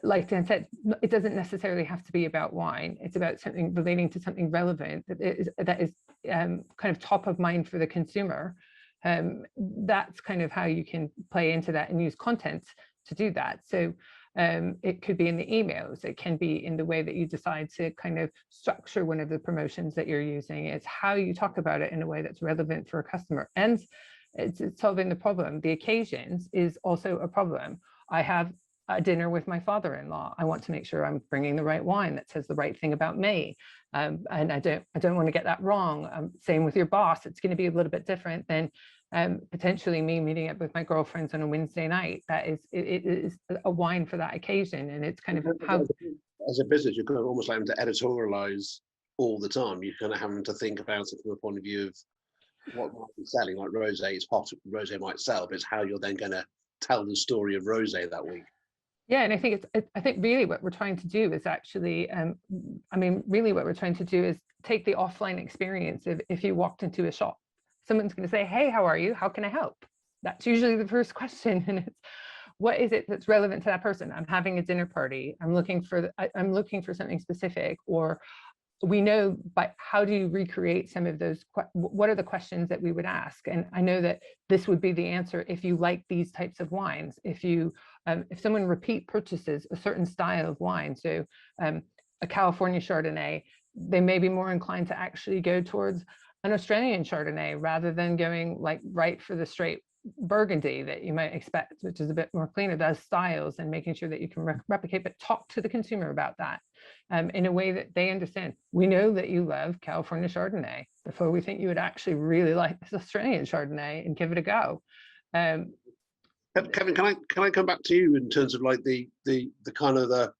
like Dan said, it doesn't necessarily have to be about wine. It's about something relating to something relevant that is kind of top of mind for the consumer. That's kind of how you can play into that and use content to do that. So it could be in the emails, it can be in the way that you decide to kind of structure one of the promotions that you're using. It's how you talk about it in a way that's relevant for a customer, and it's solving the problem. The occasions is also a problem. I have a dinner with my father-in-law. I want to make sure I'm bringing the right wine that says the right thing about me, and I don't want to get that wrong. Same with your boss. It's going to be a little bit different than potentially me meeting up with my girlfriends on a Wednesday night. That is, it is a wine for that occasion, and it's kind of how. As a business, you're kind of almost having to editorialize all the time. You're kind of having to think about it from a point of view of what might be selling. Like rosé, it's hot. Rosé might sell, but it's how you're then going to tell the story of rosé that week. Yeah, and I think I think really what we're trying to do is actually, I mean, really what we're trying to do is take the offline experience of if you walked into a shop. Someone's going to say, hey, how are you? How can I help? That's usually the first question. And it's, what is it that's relevant to that person? I'm having a dinner party. I'm looking for something specific. Or we know, but how do you recreate some of those? What are the questions that we would ask? And I know that this would be the answer if you like these types of wines. If you, if someone repeat purchases a certain style of wine, so a California Chardonnay, they may be more inclined to actually go towards an Australian Chardonnay rather than going like right for the straight Burgundy that you might expect, which is a bit more cleaner. Those styles, and making sure that you can replicate, but talk to the consumer about that in a way that they understand. We know that you love California Chardonnay, before we think you would actually really like this Australian Chardonnay and give it a go. Kevin, can I come back to you in terms of like the kind of the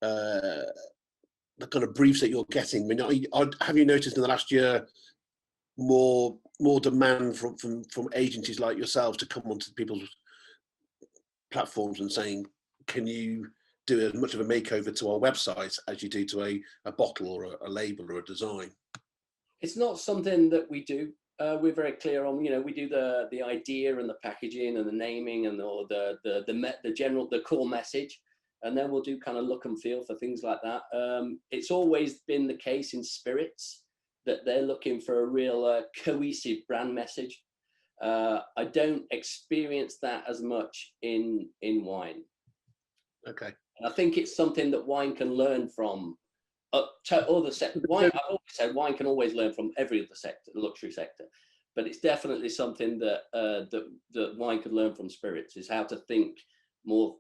kind of briefs that you're getting? I mean, have you noticed in the last year more demand from agencies like yourselves to come onto people's platforms and saying, can you do as much of a makeover to our website as you do to a bottle or a label or a design? It's not something that we do. We're very clear on, we do the idea and the packaging and the naming and the core message, and then we'll do kind of look and feel for things like that. It's always been the case in spirits that they're looking for a real cohesive brand message. I don't experience that as much in wine. Okay. And I think it's something that wine can learn from other sectors. I've always said wine can always learn from every other sector, the luxury sector, but it's definitely something that that wine can learn from spirits, is how to think more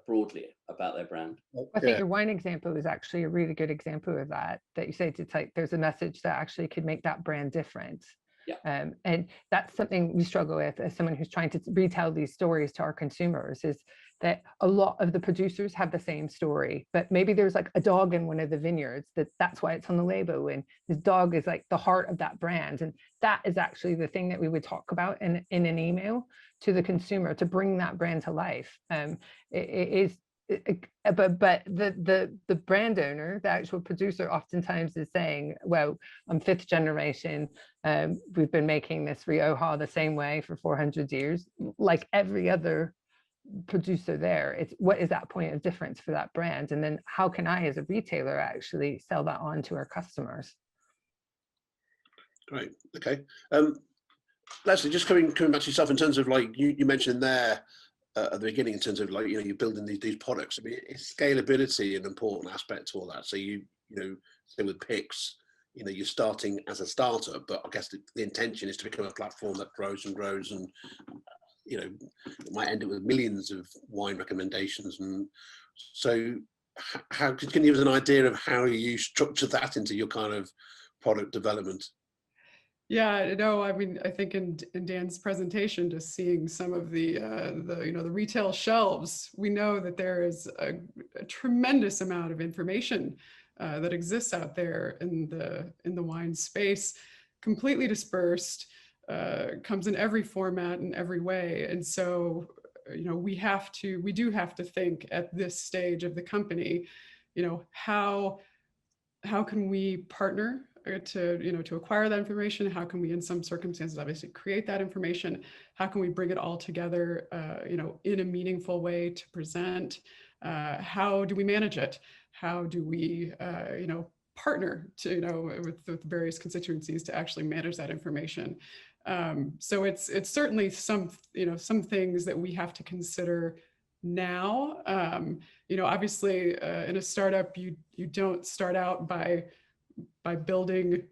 broadly about their brand. I think your wine example is actually a really good example of that you say to type, there's a message that actually could make that brand different. Yeah. And that's something we struggle with as someone who's trying to retell these stories to our consumers, is that a lot of the producers have the same story, but maybe there's like a dog in one of the vineyards that's why it's on the label, and this dog is like the heart of that brand. And that is actually the thing that we would talk about in an email to the consumer to bring that brand to life. But the brand owner, the actual producer, oftentimes is saying, well, I'm 5th generation. We've been making this Rioja the same way for 400 years, like every other producer there. It's what is that point of difference for that brand? And then how can I, as a retailer, actually sell that on to our customers? Great. Okay. Lesley, just coming back to yourself in terms of like you mentioned there, at the beginning in terms of like, you're building these products. I mean, it's scalability an important aspect to all that. So you know, say with picks, you're starting as a startup, but I guess the intention is to become a platform that grows and grows, and it might end up with millions of wine recommendations. And so how can you give us an idea of how you structure that into your kind of product development? Yeah, no, I mean, I think in Dan's presentation, just seeing some of the retail shelves, we know that there is a tremendous amount of information that exists out there in the wine space, completely dispersed, comes in every format and every way. And so, we do have to think at this stage of the company, how can we partner to acquire that information? How can we, in some circumstances, obviously create that information? How can we bring it all together, in a meaningful way to present? How do we manage it? How do we, partner with various constituencies to actually manage that information? So it's certainly some things that we have to consider now. Obviously, in a startup, you don't start out by building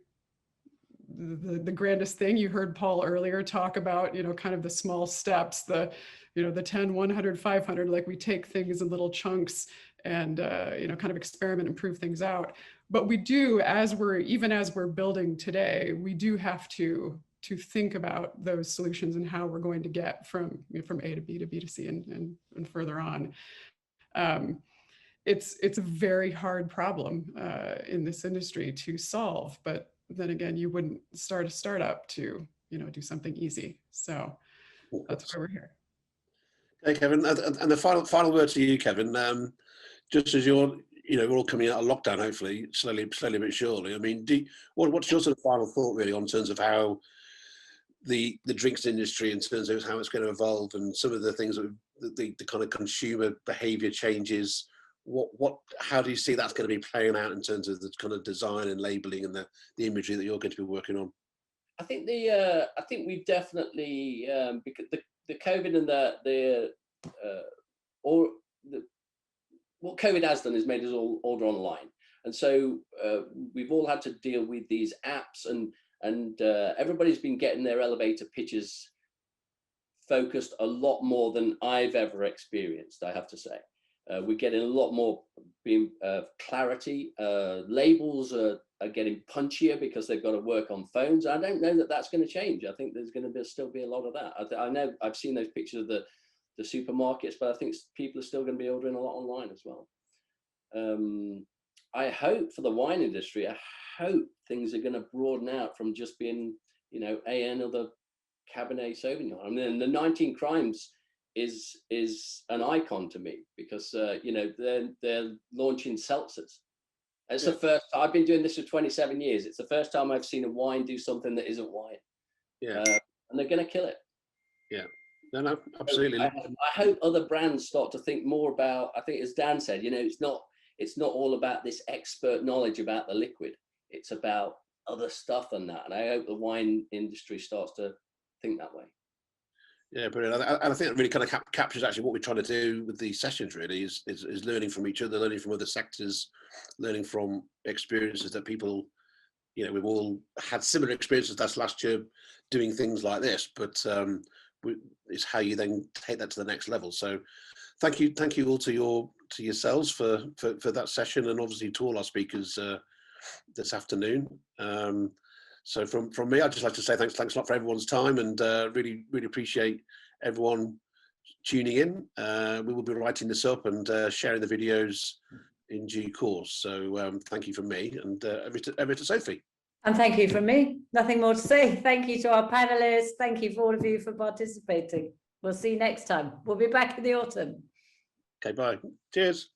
the grandest thing. You heard Paul earlier talk about, kind of the small steps, the 10, 100, 500, like we take things in little chunks and, kind of experiment and prove things out. But we do, even as we're building today, we do have to think about those solutions and how we're going to get from A to B to B to C and further on. It's a very hard problem in this industry to solve, but then again, you wouldn't start a startup to do something easy. So that's why we're here. Okay, Kevin, and the final word to you, Kevin. Just as we're all coming out of lockdown, hopefully slowly but surely. I mean, what's your sort of final thought really on terms of how the drinks industry, in terms of how it's going to evolve, and some of the things that the kind of consumer behaviour changes? How do you see that's going to be playing out in terms of the kind of design and labelling and the imagery that you're going to be working on? I think we've definitely because the COVID and what COVID has done is made us all order online, and so we've all had to deal with these apps, and everybody's been getting their elevator pitches focused a lot more than I've ever experienced, I have to say. We're getting a lot more clarity. Labels are getting punchier because they've got to work on phones. I don't know that that's going to change. I think there's going to still be a lot of that. I know I've seen those pictures of the supermarkets, but I think people are still going to be ordering a lot online as well. I hope for the wine industry, I hope things are going to broaden out from just being, another Cabernet Sauvignon. I mean, the 19 Crimes is an icon to me because they're launching seltzers. It's the first. I've been doing this for 27 years. It's the first time I've seen a wine do something that isn't wine. Yeah, and they're going to kill it. Yeah, no, absolutely. So I hope other brands start to think more about. I think, as Dan said, it's not all about this expert knowledge about the liquid. It's about other stuff than that. And I hope the wine industry starts to think that way. Yeah, brilliant. And I think it really kind of captures actually what we're trying to do with these sessions. Really, is learning from each other, learning from other sectors, learning from experiences that people, we've all had similar experiences that's last year doing things like this. But it's how you then take that to the next level. So, thank you all to yourselves for that session, and obviously to all our speakers this afternoon. So from me, I'd just like to say thanks a lot for everyone's time, and really appreciate everyone tuning in. We will be writing this up and sharing the videos in due course. So thank you from me, and over to Sophie. And thank you from me. Nothing more to say. Thank you to our panelists. Thank you for all of you for participating. We'll see you next time. We'll be back in the autumn. Okay, bye. Cheers.